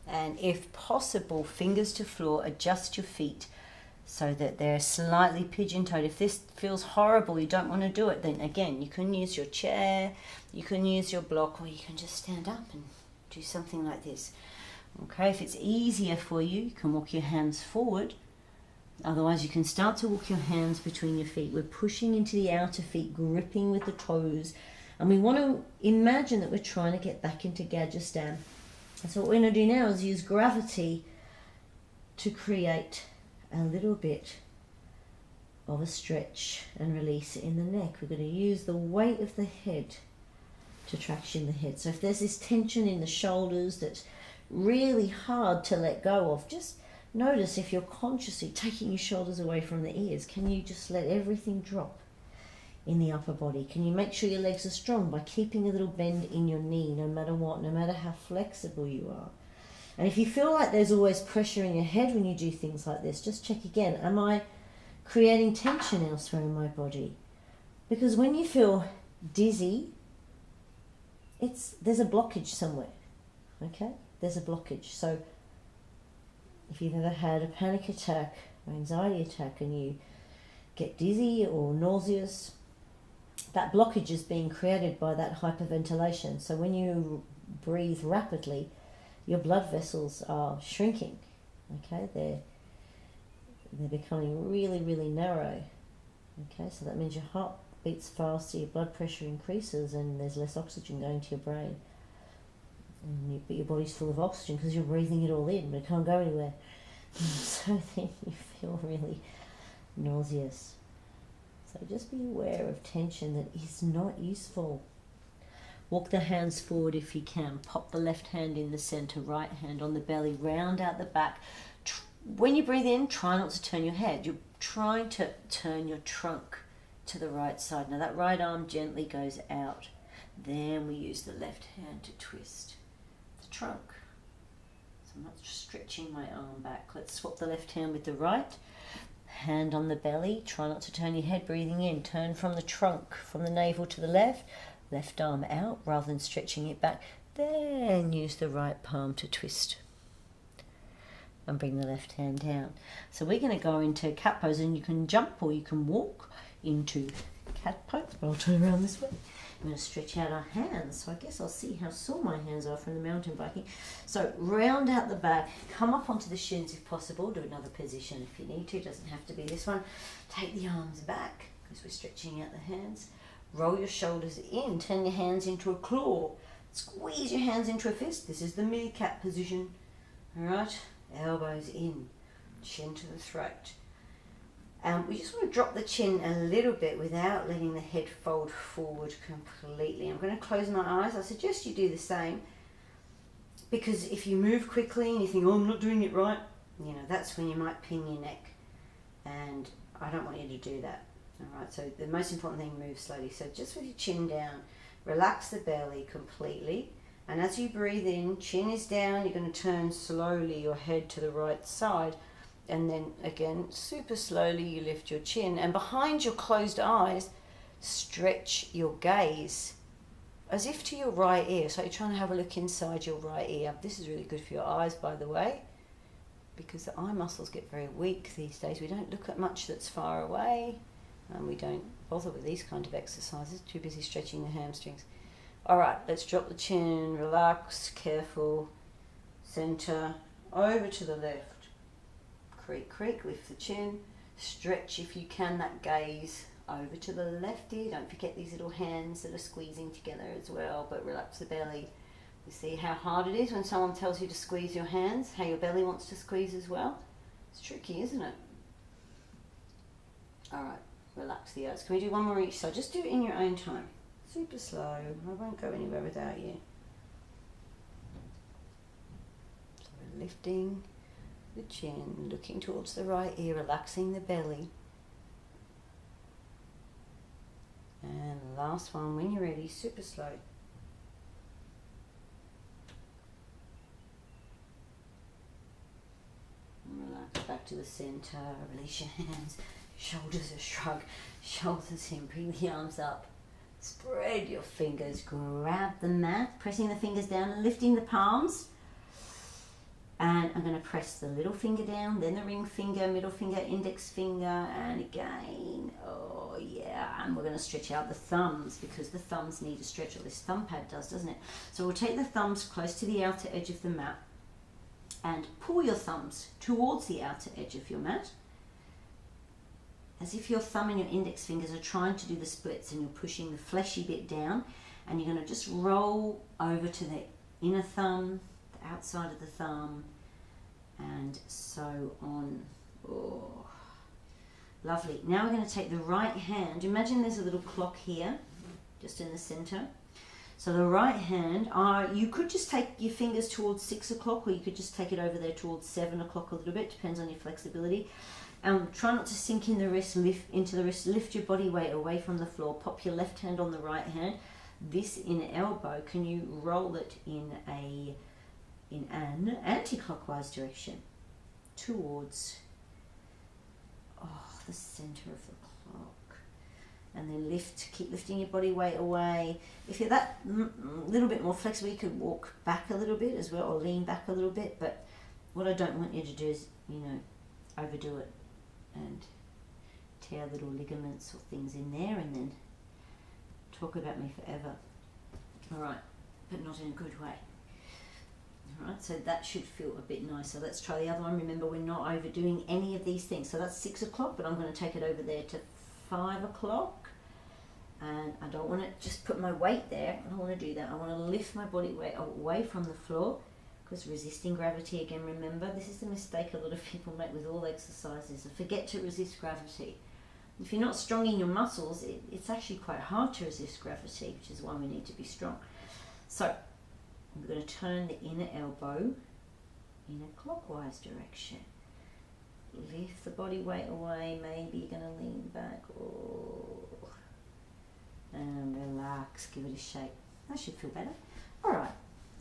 And if possible, fingers to floor, adjust your feet so that they're slightly pigeon-toed. If this feels horrible, you don't want to do it, then again, you can use your chair, you can use your block, or you can just stand up and do something like this. Okay, if it's easier for you, you can walk your hands forward. Otherwise, you can start to walk your hands between your feet. We're pushing into the outer feet, gripping with the toes. And we want to imagine that we're trying to get back into YogaSphere. And so what we're going to do now is use gravity to create a little bit of a stretch and release in the neck. We're going to use the weight of the head to traction the head. So if there's this tension in the shoulders that's really hard to let go of, just notice if you're consciously taking your shoulders away from the ears, can you just let everything drop in the upper body? Can you make sure your legs are strong by keeping a little bend in your knee no matter what, no matter how flexible you are? And if you feel like there's always pressure in your head when you do things like this, just check again. Am I creating tension elsewhere in my body? Because when you feel dizzy, there's a blockage somewhere, okay? There's a blockage. So if you've ever had a panic attack or anxiety attack and you get dizzy or nauseous, that blockage is being created by that hyperventilation. So when you breathe rapidly, your blood vessels are shrinking, okay? They're becoming really, really narrow, okay? So that means your heart beats faster, your blood pressure increases, and there's less oxygen going to your brain. But your body's full of oxygen because you're breathing it all in, but it can't go anywhere. So then you feel really nauseous. So just be aware of tension that is not useful. Walk the hands forward if you can. Pop the left hand in the center, right hand on the belly, round out the back. When you breathe in, try not to turn your head. You're trying to turn your trunk to the right side. Now that right arm gently goes out. Then we use the left hand to twist the trunk. So I'm not stretching my arm back. Let's swap the left hand with the right. Hand on the belly. Try not to turn your head. Breathing in. Turn from the trunk, from the navel to the left. Left arm out rather than stretching it back. Then use the right palm to twist. And bring the left hand down. So we're going to go into cat pose, and you can jump or you can walk into cat pose. But I'll turn around this way. I'm going to stretch out our hands. So I guess I'll see how sore my hands are from the mountain biking. So round out the back, come up onto the shins if possible. Do another position if you need to. It doesn't have to be this one. Take the arms back because we're stretching out the hands. Roll your shoulders in. Turn your hands into a claw. Squeeze your hands into a fist. This is the meerkat position. All right. Elbows in. Chin to the throat. We just want to drop the chin a little bit without letting the head fold forward completely. I'm going to close my eyes. I suggest you do the same, because if you move quickly and you think, oh, I'm not doing it right, you know, that's when you might pin your neck, and I don't want you to do that. All right, so the most important thing, move slowly. So just with your chin down, relax the belly completely, and as you breathe in, chin is down, you're going to turn slowly your head to the right side. And then again, super slowly you lift your chin, and behind your closed eyes, stretch your gaze as if to your right ear. So you're trying to have a look inside your right ear. This is really good for your eyes, by the way, because the eye muscles get very weak these days. We don't look at much that's far away, and we don't bother with these kind of exercises. Too busy stretching the hamstrings. All right, let's drop the chin, relax, careful, center, over to the left. Creak, creak, lift the chin, stretch if you can that gaze over to the left ear. Don't forget these little hands that are squeezing together as well, but relax the belly. You see how hard it is when someone tells you to squeeze your hands, how your belly wants to squeeze as well? It's tricky, isn't it? All right, relax the eyes. Can we do one more each side? Just do it in your own time. Super slow. I won't go anywhere without you. So we're lifting the chin, looking towards the right ear, relaxing the belly. And the last one, when you're ready, super slow. And relax back to the center, release your hands, shoulders a shrug, shoulders in, bring the arms up. Spread your fingers, grab the mat, pressing the fingers down and lifting the palms. And I'm going to press the little finger down, then the ring finger, middle finger, index finger, and again. Oh yeah, and we're going to stretch out the thumbs, because the thumbs need a stretch, or this thumb pad does, doesn't it? So we'll take the thumbs close to the outer edge of the mat and pull your thumbs towards the outer edge of your mat, as if your thumb and your index fingers are trying to do the splits, and you're pushing the fleshy bit down, and you're going to just roll over to the inner thumb, outside of the thumb, and so on. Oh, lovely. Now we're going to take the right hand. Imagine there's a little clock here, just in the center. So the right hand, you could just take your fingers towards 6 o'clock, or you could just take it over there towards 7 o'clock a little bit, depends on your flexibility. Try not to sink in the wrist, lift into the wrist, lift your body weight away from the floor, pop your left hand on the right hand. This in elbow, can you roll it in an anti-clockwise direction towards the center of the clock, and then lift, keep lifting your body weight away. If you're that little bit more flexible, you could walk back a little bit as well, or lean back a little bit, but what I don't want you to do is, overdo it and tear little ligaments or things in there and then talk about me forever. All right, but not in a good way. Alright, so that should feel a bit nicer. Let's try the other one. Remember, we're not overdoing any of these things. So that's 6 o'clock, but I'm going to take it over there to 5 o'clock. And I don't want to just put my weight there. I don't want to do that. I want to lift my body weight away from the floor, because resisting gravity, again, remember, this is the mistake a lot of people make with all exercises. They forget to resist gravity. If you're not strong in your muscles, it's actually quite hard to resist gravity, which is why we need to be strong. So I'm going to turn the inner elbow in a clockwise direction. Lift the body weight away. Maybe you're going to lean back. Oh. And relax. Give it a shake. That should feel better. All right.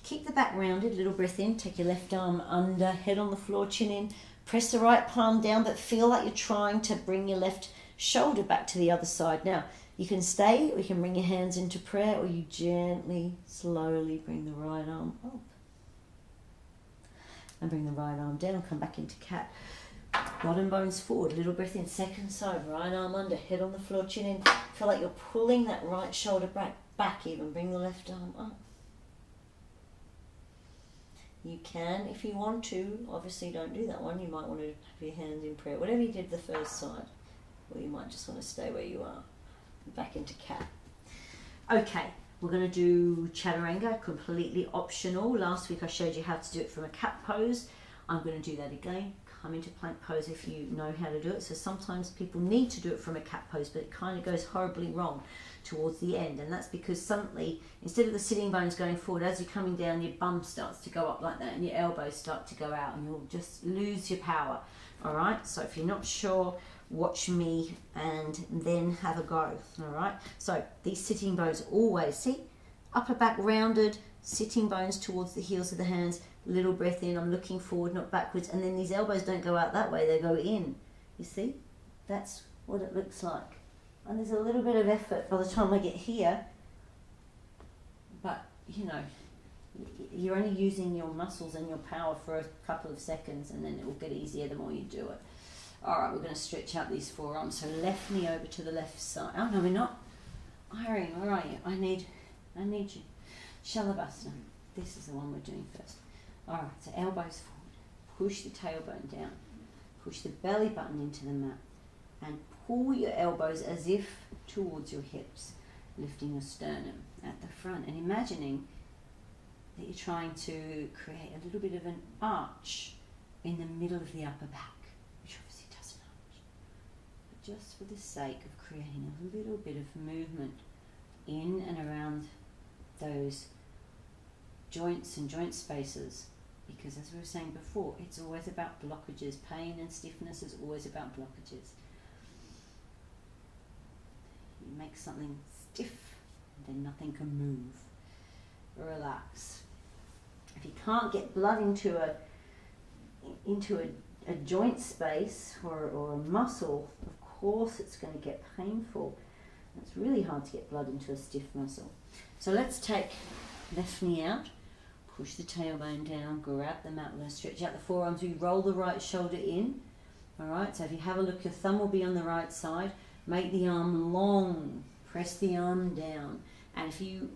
Keep the back rounded. Little breath in. Take your left arm under. Head on the floor. Chin in. Press the right palm down, but feel like you're trying to bring your left shoulder back to the other side. Now, you can stay, or you can bring your hands into prayer, or you gently, slowly bring the right arm up. And bring the right arm down. Come back into cat. Bottom bones forward. Little breath in. Second side. Right arm under. Head on the floor. Chin in. Feel like you're pulling that right shoulder back even. Bring the left arm up. You can, if you want to, obviously don't do that one. You might want to have your hands in prayer. Whatever you did the first side. Or you might just want to stay where you are. Back into cat. Okay, we're going to do chaturanga, completely optional. Last week I showed you how to do it from a cat pose. I'm going to do that again. Come into plank pose if you know how to do it. So sometimes people need to do it from a cat pose, but it kind of goes horribly wrong towards the end, and that's because suddenly, instead of the sitting bones going forward, as you're coming down, your bum starts to go up like that and your elbows start to go out, and you'll just lose your power. All right, so if you're not sure, watch me and then have a go. All right, so these sitting bones always, see, upper back rounded, sitting bones towards the heels of the hands. Little breath in, I'm looking forward, not backwards, and then these elbows don't go out that way, they go in. You see, that's what it looks like. And there's a little bit of effort by the time I get here, but you know, you're only using your muscles and your power for a couple of seconds, and then it will get easier the more you do it. All right, we're going to stretch out these forearms. So left knee over to the left side. Oh no, we're not. Irene, where are you? I need you. Shalabhasana. This is the one we're doing first. All right, so elbows forward. Push the tailbone down. Push the belly button into the mat, and pull your elbows as if towards your hips, lifting your sternum at the front, and imagining that you're trying to create a little bit of an arch in the middle of the upper back, which obviously doesn't arch, but just for the sake of creating a little bit of movement in and around those joints and joint spaces, because as we were saying before, it's always about blockages. Pain and stiffness is always about blockages. You make something stiff, and then nothing can move. Relax. If you can't get blood into a joint space or a muscle, of course it's going to get painful. It's really hard to get blood into a stiff muscle. So let's take left knee out, push the tailbone down, grab the mat. We're going to stretch out the forearms. We roll the right shoulder in. All right, so if you have a look, your thumb will be on the right side. Make the arm long, press the arm down, and if you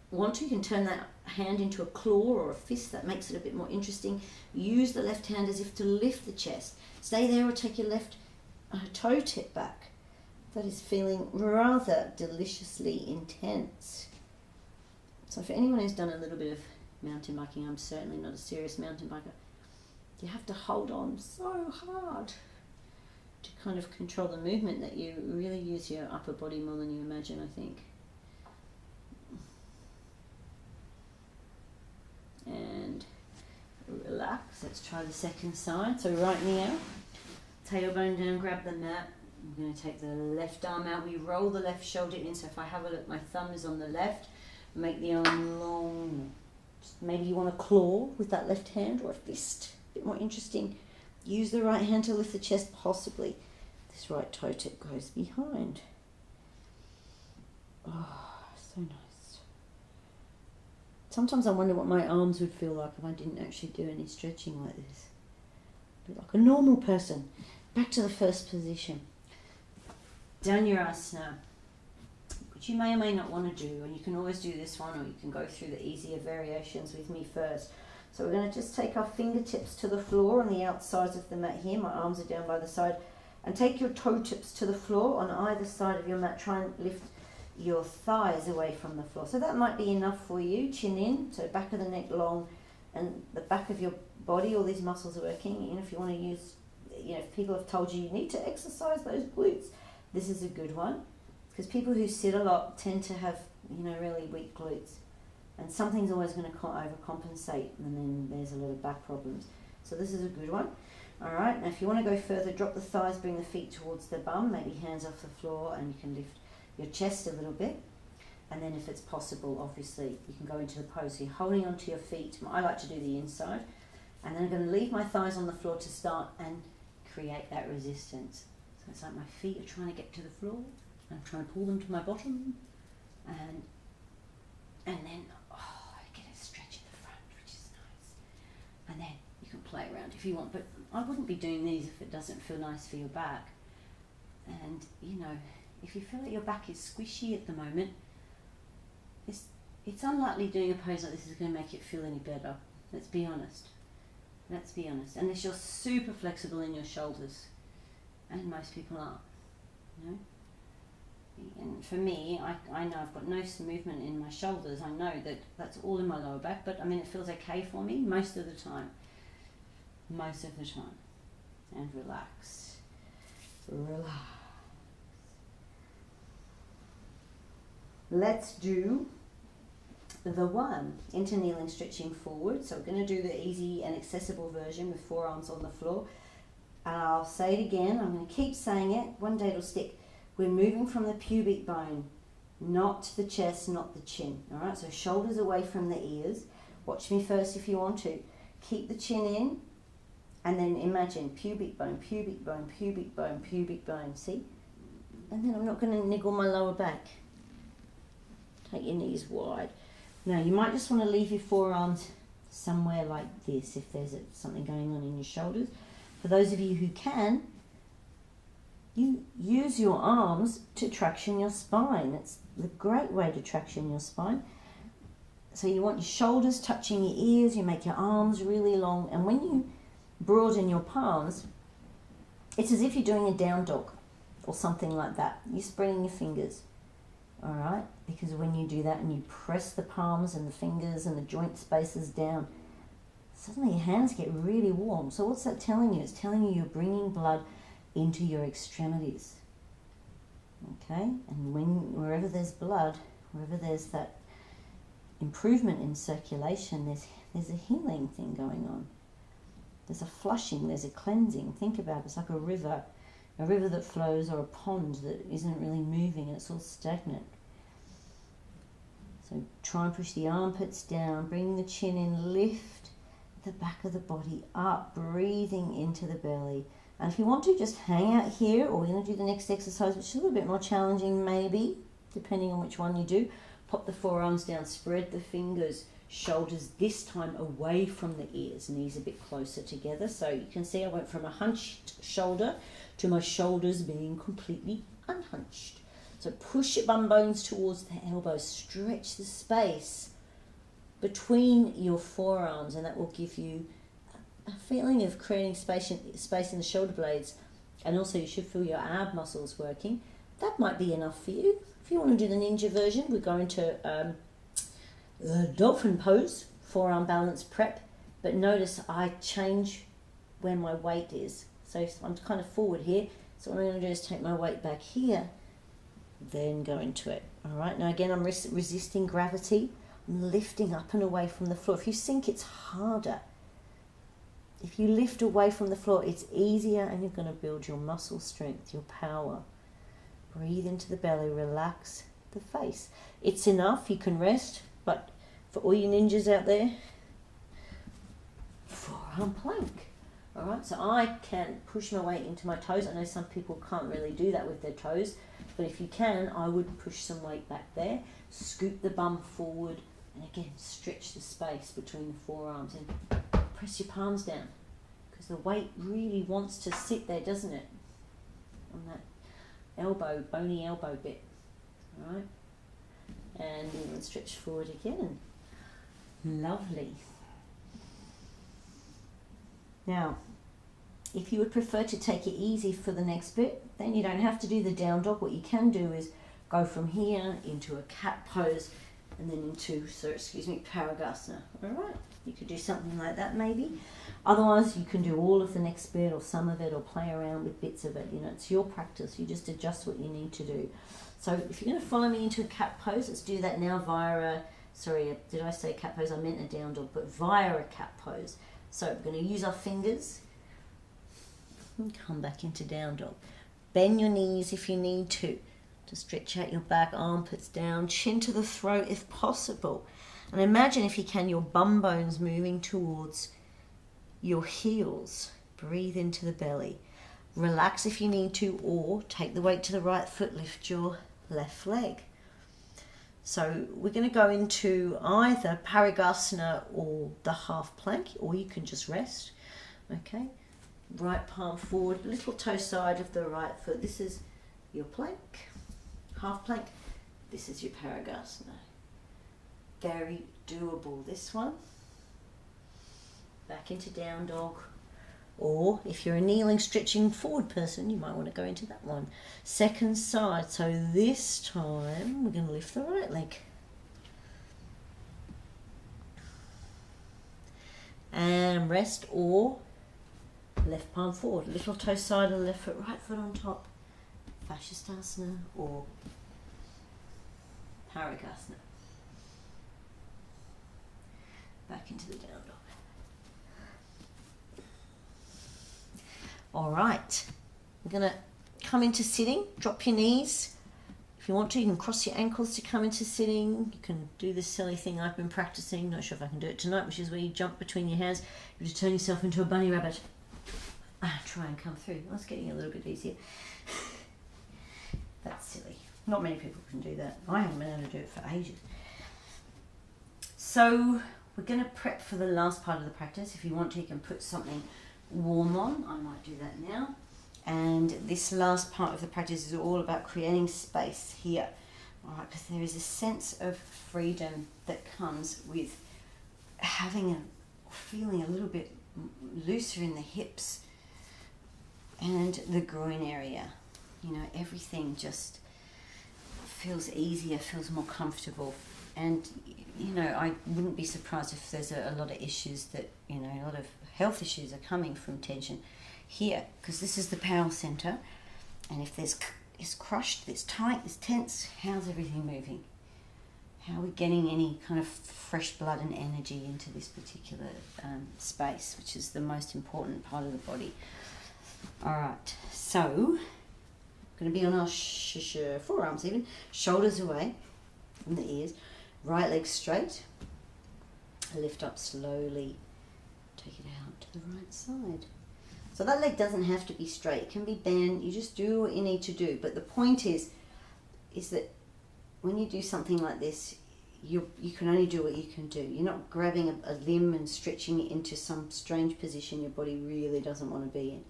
want to, you can turn that hand into a claw or a fist. That makes it a bit more interesting. Use the left hand as if to lift the chest. Stay there or take your left toe tip back. That is feeling rather deliciously intense. So for anyone who's done a little bit of mountain biking, I'm certainly not a serious mountain biker, you have to hold on so hard to kind of control the movement, that you really use your upper body more than you imagine, I think. And relax. Let's try the second side. So right knee out, tailbone down, grab the mat. I'm going to take the left arm out. We roll the left shoulder in. So if I have a look, my thumb is on the left. Make the arm long. Just maybe you want to claw with that left hand, or a fist. A bit more interesting. Use the right hand to lift the chest, possibly. This right toe tip goes behind. Oh, so nice. Sometimes I wonder what my arms would feel like if I didn't actually do any stretching like this. A bit like a normal person. Back to the first position. Dhanurasana, which you may or may not want to do, and you can always do this one, or you can go through the easier variations with me first. So we're going to just take our fingertips to the floor on the outsides of the mat here. My arms are down by the side. And take your toe tips to the floor on either side of your mat. Try and lift your thighs away from the floor. So that might be enough for you. Chin in, so back of the neck long, and the back of your body, all these muscles are working. You know, if you want to use, if people have told you need to exercise those glutes, this is a good one. Because people who sit a lot tend to have, really weak glutes. and something's always going to overcompensate, and then there's a lot of back problems. So this is a good one. All right, now if you want to go further, drop the thighs, bring the feet towards the bum, maybe hands off the floor, and you can lift your chest a little bit. And then if it's possible, obviously, you can go into the pose. So you're holding onto your feet. I like to do the inside. And then I'm going to leave my thighs on the floor to start and create that resistance. So it's like my feet are trying to get to the floor. I'm trying to pull them to my bottom. And then, I get a stretch in the front, which is nice. And then you can play around if you want. But I wouldn't be doing these if it doesn't feel nice for your back. And, you know, if you feel that your back is squishy at the moment, it's unlikely doing a pose like this is going to make it feel any better. Let's be honest. Let's be honest. Unless you're super flexible in your shoulders. And most people aren't. You know? And for me, I know I've got no movement in my shoulders. I know that that's all in my lower back. But I mean, it feels okay for me most of the time. Most of the time. And relax. Relax. Let's do the one. Into kneeling, stretching forward. So we're going to do the easy and accessible version with forearms on the floor. And I'll say it again. I'm going to keep saying it. One day it'll stick. We're moving from the pubic bone, not the chest, not the chin. All right, so shoulders away from the ears. Watch me first if you want to. Keep the chin in, and then imagine pubic bone, pubic bone, pubic bone, pubic bone. See? And then I'm not going to niggle my lower back. Take your knees wide. Now, you might just want to leave your forearms somewhere like this if there's something going on in your shoulders. For those of you who can, you use your arms to traction your spine. It's a great way to traction your spine. So you want your shoulders touching your ears, you make your arms really long, and when you broaden your palms, it's as if you're doing a down dog or something like that. You're spreading your fingers. All right, because when you do that and you press the palms and the fingers and the joint spaces down, suddenly your hands get really warm. So what's that telling you? It's telling you you're bringing blood into your extremities. Okay, and wherever there's blood, wherever there's that improvement in circulation, there's a healing thing going on. There's a flushing, there's a cleansing. Think about it, it's like a river that flows, or a pond that isn't really moving, and it's all stagnant. So try and push the armpits down, bring the chin in, lift the back of the body up, breathing into the belly. And if you want to, just hang out here, or we're going to do the next exercise, which is a little bit more challenging maybe, depending on which one you do. Pop the forearms down, spread the fingers, shoulders this time away from the ears, knees a bit closer together. So you can see I went from a hunched shoulder to my shoulders being completely unhunched. So push your bum bones towards the elbows, stretch the space between your forearms, and that will give you a feeling of creating space in the shoulder blades. And also you should feel your ab muscles working. That might be enough for you. If you want to do the ninja version, we're going to the dolphin pose, forearm balance prep. But notice I change where my weight is. So I'm kind of forward here. So what I'm going to do is take my weight back here, then go into it. All right, now again, I'm resisting gravity. I'm lifting up and away from the floor. If you sink, it's harder. If you lift away from the floor, it's easier, and you're going to build your muscle strength, your power. Breathe into the belly, relax the face. It's enough, you can rest, but for all you ninjas out there, forearm plank. All right, so I can push my weight into my toes. I know some people can't really do that with their toes, but if you can, I would push some weight back there, scoop the bum forward, and again, stretch the space between the forearms, and press your palms down, because the weight really wants to sit there, doesn't it? On that elbow, bony elbow bit. All right, and then stretch forward again. Lovely. Now, if you would prefer to take it easy for the next bit, then you don't have to do the down dog. What you can do is go from here into a cat pose, and then into, Parigasana. All right, you could do something like that maybe. Otherwise, you can do all of the next bit or some of it, or play around with bits of it. You know, it's your practice. You just adjust what you need to do. So if you're going to follow me into a cat pose, let's do that now via Sorry, did I say cat pose? I meant a down dog, but via a cat pose. So we're going to use our fingers and come back into down dog. Bend your knees if you need to stretch out your back, armpits down, chin to the throat if possible. And imagine, if you can, your bum bones moving towards your heels. Breathe into the belly. Relax if you need to, or take the weight to the right foot, lift your left leg. So we're going to go into either Parigasana or the half plank, or you can just rest. Okay, right palm forward, little toe side of the right foot. This is your plank, half plank. This is your Parigasana. Very doable, this one. Back into down dog. Or if you're a kneeling, stretching forward person, you might want to go into that one. Second side. So this time we're going to lift the right leg. And rest, or left palm forward. Little toe side of the left foot, right foot on top. Fascistasana or Parigasana. Back into the down dog. All right, we're going to come into sitting. Drop your knees. If you want to, you can cross your ankles to come into sitting. You can do this silly thing I've been practicing. Not sure if I can do it tonight, which is where you jump between your hands. You just turn yourself into a bunny rabbit. Try and come through. That's getting a little bit easier. That's silly. Not many people can do that. I haven't been able to do it for ages. So we're going to prep for the last part of the practice. If you want to, you can put something warm on. I might do that now. And this last part of the practice is all about creating space here. All right, because there is a sense of freedom that comes with feeling a little bit looser in the hips and the groin area. You know, everything just feels easier, feels more comfortable. And, you know, I wouldn't be surprised if there's a lot of issues that, you know, a lot of health issues are coming from tension here, because this is the power center. And if it's crushed, it's tight, it's tense, how's everything moving? How are we getting any kind of fresh blood and energy into this particular space, which is the most important part of the body? All right, so going to be on our forearms even, shoulders away from the ears, right leg straight, lift up slowly, take it out to the right side. So that leg doesn't have to be straight, it can be bent, you just do what you need to do. But the point is that when you do something like this, you can only do what you can do. You're not grabbing a limb and stretching it into some strange position your body really doesn't want to be in.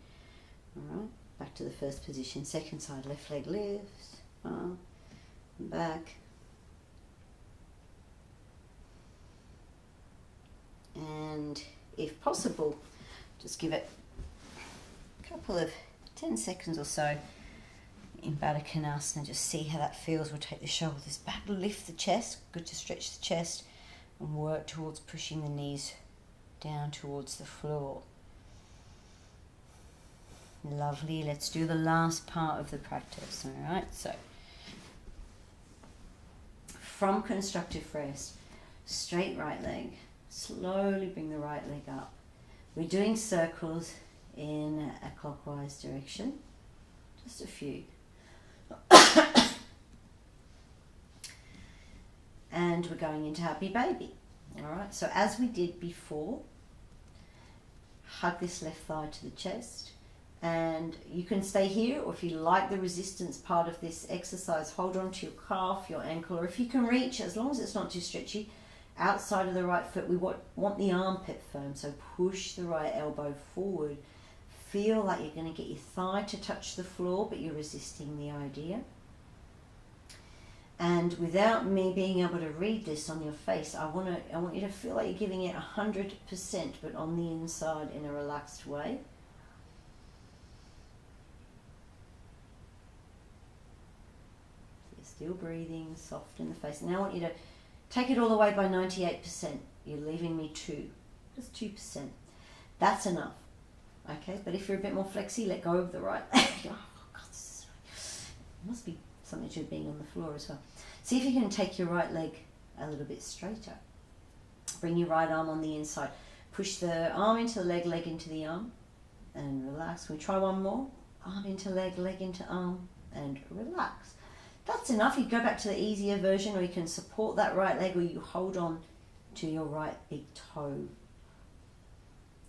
All right, back to the first position. Second side, left leg lifts, and back. And if possible, just give it a couple of 10 seconds or so in Baddha Konasana. Just see how that feels. We'll take the shoulders back, lift the chest. Good to stretch the chest and work towards pushing the knees down towards the floor. Lovely. Let's do the last part of the practice. All right, so from constructive rest, straight right leg, slowly bring the right leg up. We're doing circles in a clockwise direction, just a few. And we're going into happy baby. All right, so as we did before, hug this left thigh to the chest. And you can stay here, or if you like the resistance part of this exercise, hold on to your calf, your ankle, or if you can reach, as long as it's not too stretchy, outside of the right foot, we want the armpit firm, so push the right elbow forward. Feel like you're going to get your thigh to touch the floor, but you're resisting the idea. And without me being able to read this on your face, I want you to feel like you're giving it 100%, but on the inside in a relaxed way. Still breathing, soft in the face. Now I want you to take it all the way by 98%. You're leaving me 2, just 2%. That's enough. Okay, but if you're a bit more flexy, let go of the right leg. Oh God, this is... It must be something to being on the floor as well. See if you can take your right leg a little bit straighter. Bring your right arm on the inside. Push the arm into the leg, leg into the arm, and relax. We try one more. Arm into leg, leg into arm, and relax. That's enough. You go back to the easier version, or you can support that right leg, or you hold on to your right big toe.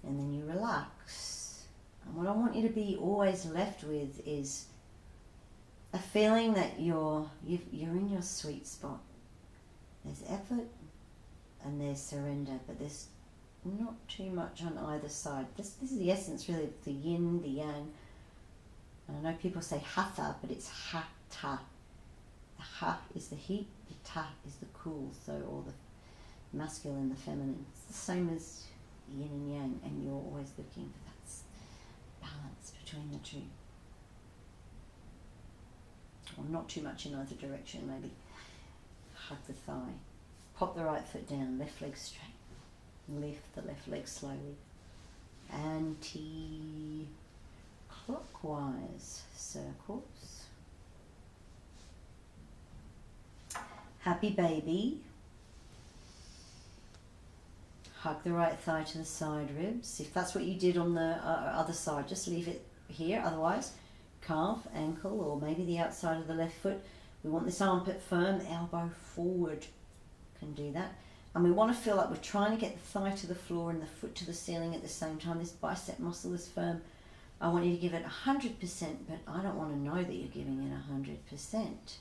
And then you relax. And what I want you to be always left with is a feeling that you're in your sweet spot. There's effort and there's surrender, but there's not too much on either side. This is the essence, really, of the yin, the yang. And I know people say hatha, but it's ha-ta. The ha is the heat, the ta is the cool, so all the masculine, the feminine. It's the same as yin and yang, and you're always looking for that balance between the two. Or not too much in either direction, maybe. Hug the thigh. Pop the right foot down, left leg straight. Lift the left leg slowly. Anti-clockwise circles. Happy baby. Hug the right thigh to the side ribs. If that's what you did on the other side, just leave it here. Otherwise, calf, ankle, or maybe the outside of the left foot. We want this armpit firm, elbow forward. Can do that. And we want to feel like we're trying to get the thigh to the floor and the foot to the ceiling at the same time. This bicep muscle is firm. I want you to give it 100%, but I don't want to know that you're giving it 100%.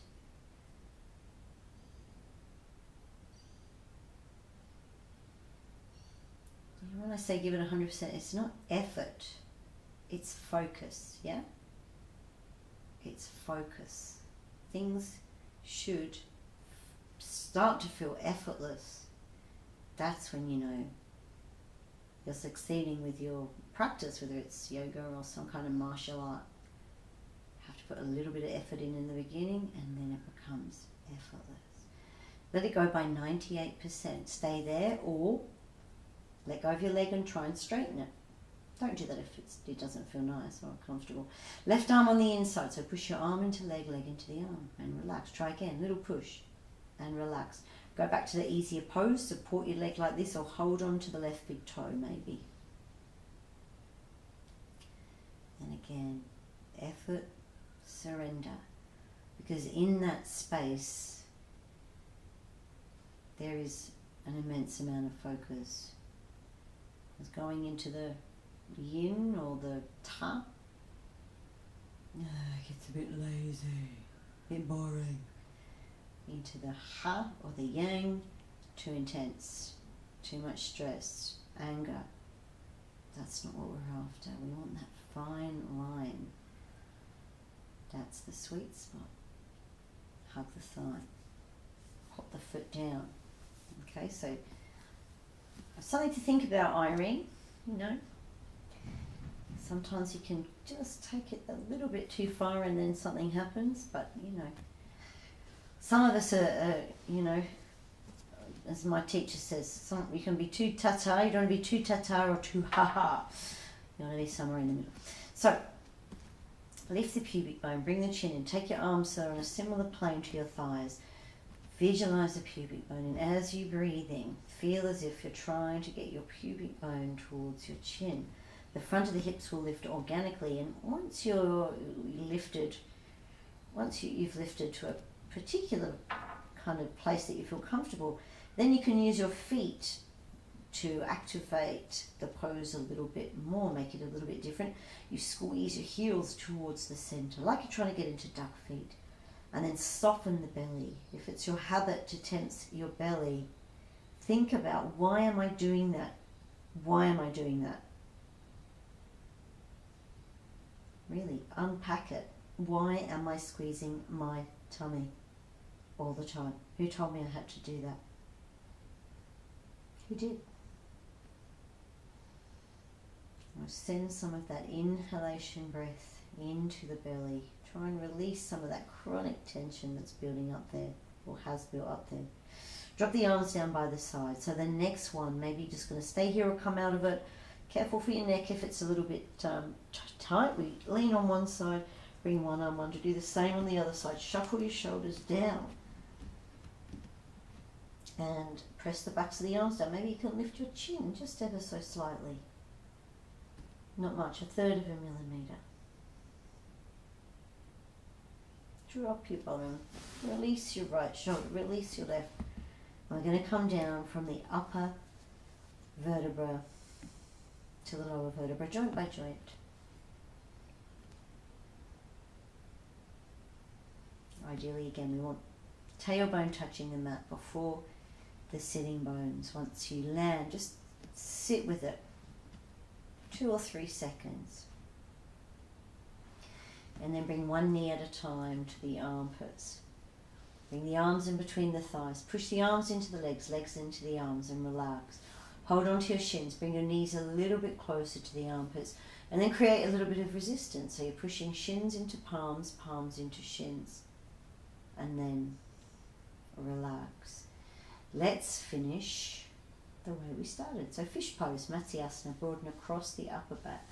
When I say give it 100%, it's not effort, it's focus, yeah? It's focus. Things should start to feel effortless. That's when you know you're succeeding with your practice, whether it's yoga or some kind of martial art. You have to put a little bit of effort in the beginning, and then it becomes effortless. Let it go by 98%. Stay there, or let go of your leg and try and straighten it. Don't do that if it doesn't feel nice or comfortable. Left arm on the inside, so push your arm into leg, leg into the arm, and relax. Try again, little push, and relax. Go back to the easier pose, support your leg like this, or hold on to the left big toe maybe. And again, effort, surrender. Because in that space, there is an immense amount of focus. It's going into the yin or the ta. It gets a bit lazy, a bit boring. Into the ha or the yang, too intense, too much stress, anger. That's not what we're after. We want that fine line. That's the sweet spot. Hug the thigh. Pop the foot down. Okay, so something to think about, Irene, you know. Sometimes you can just take it a little bit too far and then something happens, but you know. Some of us are, you know, as my teacher says, you can be too ta-ta, you don't want to be too ta-ta or too ha-ha. You want to be somewhere in the middle. So, lift the pubic bone, bring the chin in, take your arms so they're on a similar plane to your thighs. Visualize the pubic bone, and as you breathe in, feel as if you're trying to get your pubic bone towards your chin. The front of the hips will lift organically, and once you're lifted, you've lifted to a particular kind of place that you feel comfortable, then you can use your feet to activate the pose a little bit more, make it a little bit different. You squeeze your heels towards the center, like you're trying to get into duck feet, and then soften the belly. If it's your habit to tense your belly, think about, why am I doing that? Why am I doing that? Really, unpack it. Why am I squeezing my tummy all the time? Who told me I had to do that? Who did? I'll send some of that inhalation breath into the belly. Try and release some of that chronic tension that's building up there, or has built up there. Drop the arms down by the side. So the next one, maybe you're just going to stay here or come out of it. Careful for your neck if it's a little bit tight. We lean on one side, bring one arm under. Do the same on the other side. Shuffle your shoulders down. And press the backs of the arms down. Maybe you can lift your chin just ever so slightly. Not much, 1/3 of a millimetre. Drop your bottom. Release your right shoulder. Release your left. And we're going to come down from the upper vertebra to the lower vertebra, joint by joint. Ideally, again, we want tailbone touching the mat before the sitting bones. Once you land, just sit with it 2 or 3 seconds. And then bring one knee at a time to the armpits. Bring the arms in between the thighs. Push the arms into the legs, legs into the arms, and relax. Hold on to your shins. Bring your knees a little bit closer to the armpits. And then create a little bit of resistance. So you're pushing shins into palms, palms into shins. And then relax. Let's finish the way we started. So fish pose, Matsyasana, broaden across the upper back.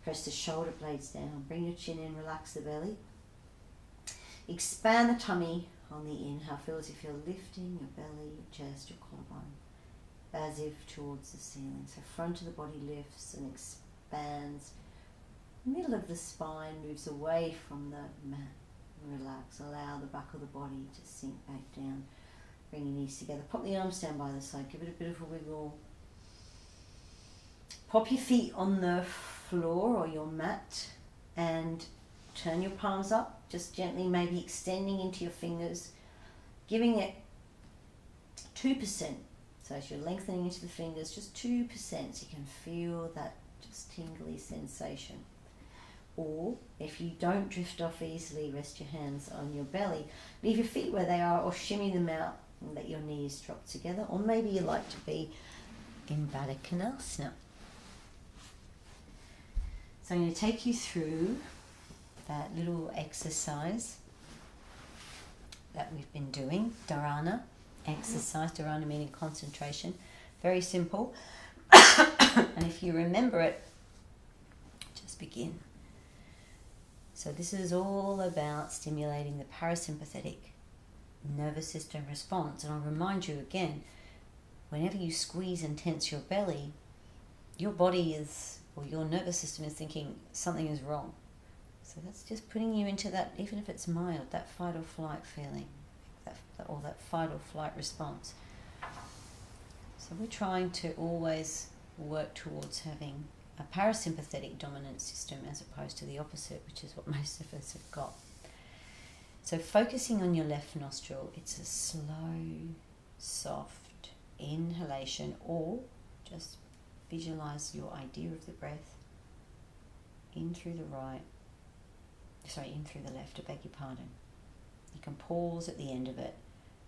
Press the shoulder blades down. Bring your chin in, relax the belly. Expand the tummy on the inhale. Feel as if you're lifting your belly, your chest, your collarbone, as if towards the ceiling. So front of the body lifts and expands. Middle of the spine moves away from the mat. Relax. Allow the back of the body to sink back down. Bring your knees together. Pop the arms down by the side. Give it a bit of a wiggle. Pop your feet on the floor or your mat and turn your palms up. Just gently, maybe extending into your fingers. Giving it 2%. So as you're lengthening into the fingers, just 2%. So you can feel that just tingly sensation. Or if you don't drift off easily, rest your hands on your belly. Leave your feet where they are or shimmy them out and let your knees drop together. Or maybe you like to be in Baddha Konasana. So I'm going to take you through that little exercise that we've been doing. Dharana exercise, dharana meaning concentration. Very simple. And if you remember it, just begin. So this is all about stimulating the parasympathetic nervous system response. And I'll remind you again, whenever you squeeze and tense your belly, your body is, or your nervous system is thinking something is wrong. So that's just putting you into that, even if it's mild, that fight or flight feeling, or that fight or flight response. So we're trying to always work towards having a parasympathetic dominant system as opposed to the opposite, which is what most of us have got. So focusing on your left nostril, it's a slow, soft inhalation, or just visualize your idea of the breath in through the left, I beg your pardon. You can pause at the end of it,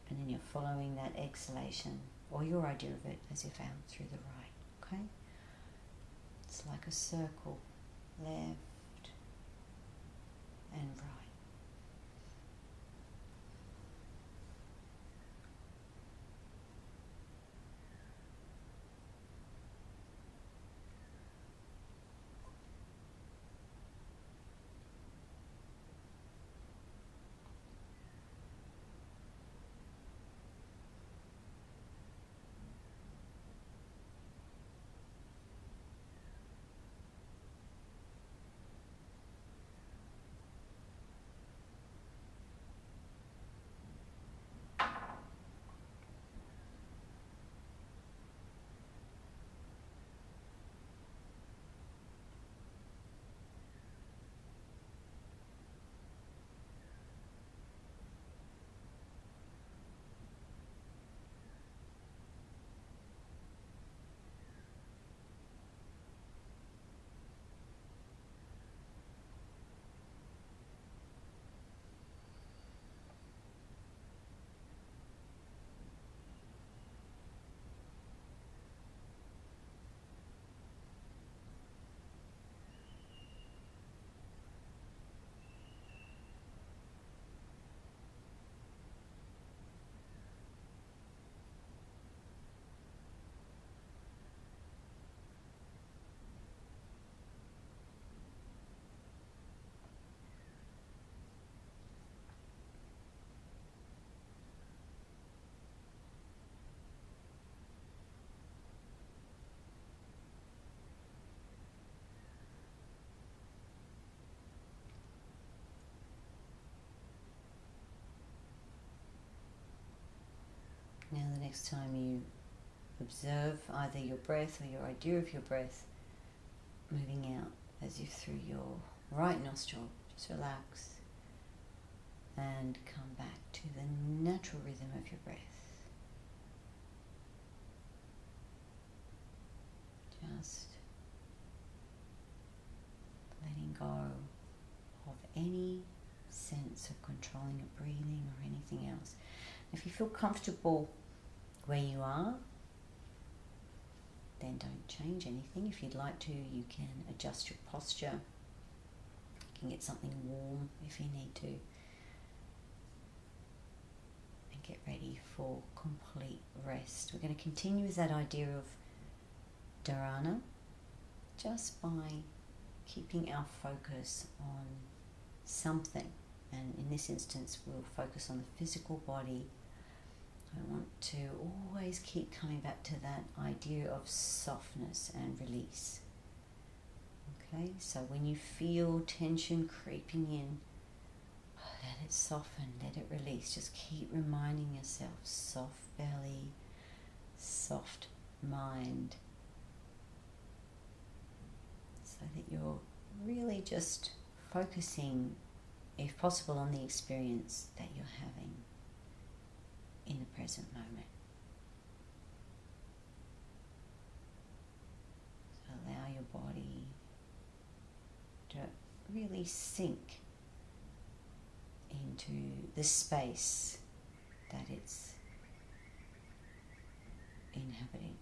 and then you're following that exhalation, or your idea of it, as if out through the right, okay? It's like a circle, left and right. next time you observe either your breath or your idea of your breath moving out as if through your right nostril, just relax and come back to the natural rhythm of your breath. Just letting go of any sense of controlling your breathing or anything else. If you feel comfortable where you are, then don't change anything. If you'd like to, you can adjust your posture. You can get something warm if you need to. And get ready for complete rest. We're going to continue with that idea of dharana just by keeping our focus on something. And in this instance, we'll focus on the physical body. I want to always keep coming back to that idea of softness and release. Okay, so when you feel tension creeping in, let it soften, let it release. Just keep reminding yourself, soft belly, soft mind, so that you're really just focusing, if possible, on the experience that you're having in the present moment. So allow your body to really sink into the space that it's inhabiting.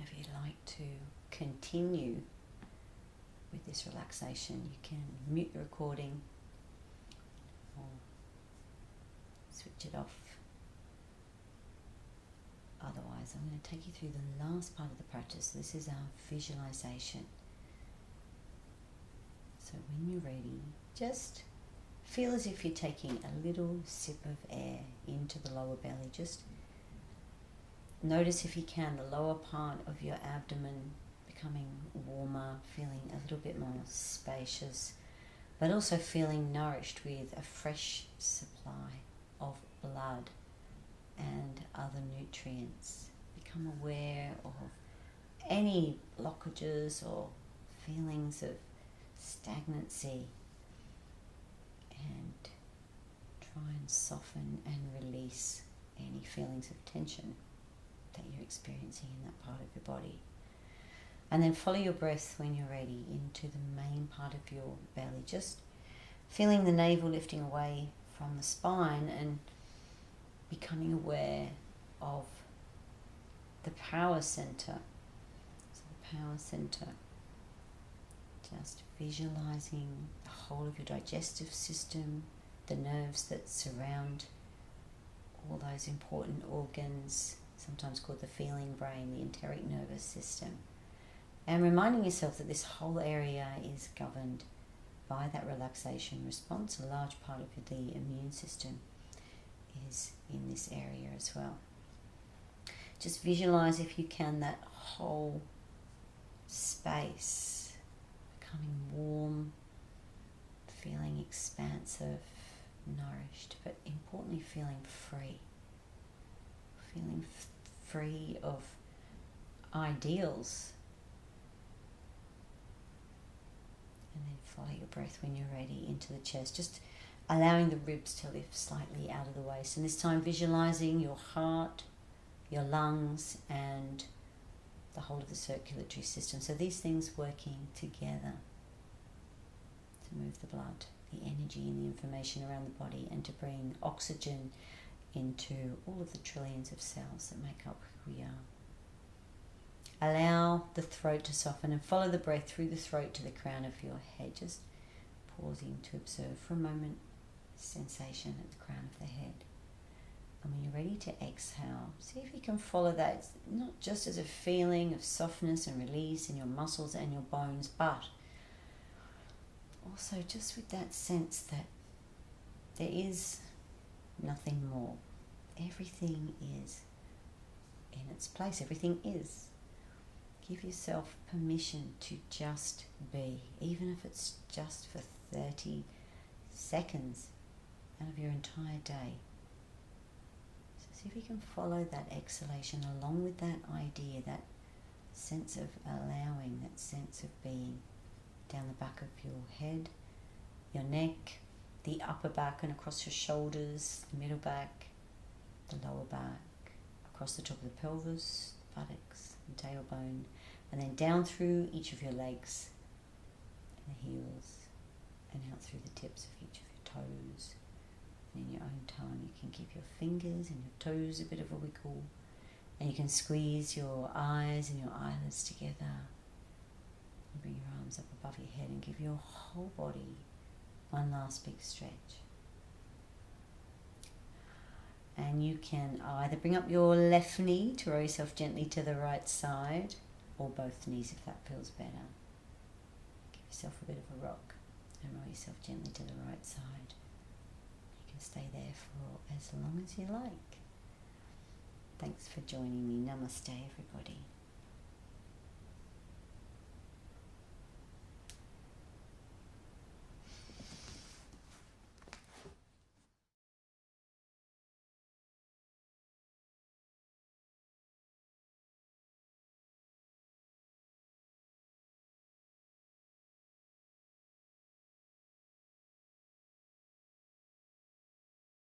If you'd like to continue with this relaxation, you can mute the recording or switch it off. Otherwise, I'm going to take you through the last part of the practice. This is our visualization. So when you're ready, just feel as if you're taking a little sip of air into the lower belly. Just notice, if you can, the lower part of your abdomen becoming warmer, feeling a little bit more spacious, but also feeling nourished with a fresh supply of blood and other nutrients. Become aware of any blockages or feelings of stagnancy and try and soften and release any feelings of tension that you're experiencing in that part of your body. And then follow your breath when you're ready into the main part of your belly, just feeling the navel lifting away from the spine and becoming aware of the power center. So the power center, just visualizing the whole of your digestive system, the nerves that surround all those important organs, sometimes called the feeling brain, the enteric nervous system, and reminding yourself that this whole area is governed by that relaxation response. A large part of the immune system is in this area as well. Just visualize, if you can, that whole space becoming warm, feeling expansive, nourished, but importantly feeling free. Feeling free of ideals. And then follow your breath when you're ready into the chest, just allowing the ribs to lift slightly out of the waist. And this time visualizing your heart, your lungs, and the whole of the circulatory system. So these things working together to move the blood the energy and the information around the body, and to bring oxygen into all of the trillions of cells that make up who we are. Allow the throat to soften and follow the breath through the throat to the crown of your head. Just pausing to observe for a moment sensation at the crown of the head. And when you're ready to exhale, see if you can follow that, not just as a feeling of softness and release in your muscles and your bones, but also just with that sense that there is nothing more. Everything is in its place. Everything is. Give yourself permission to just be, even if it's just for 30 seconds out of your entire day. So see if you can follow that exhalation along with that idea, that sense of allowing, that sense of being, down the back of your head, your neck, the upper back and across your shoulders, the middle back, the lower back, across the top of the pelvis, buttocks and tailbone, and then down through each of your legs and the heels, and out through the tips of each of your toes. And in your own time you can give your fingers and your toes a bit of a wiggle, and you can squeeze your eyes and your eyelids together, and bring your arms up above your head and give your whole body one last big stretch. And you can either bring up your left knee to roll yourself gently to the right side, or both knees if that feels better. Give yourself a bit of a rock and roll yourself gently to the right side. You can stay there for as long as you like. Thanks for joining me. Namaste, everybody.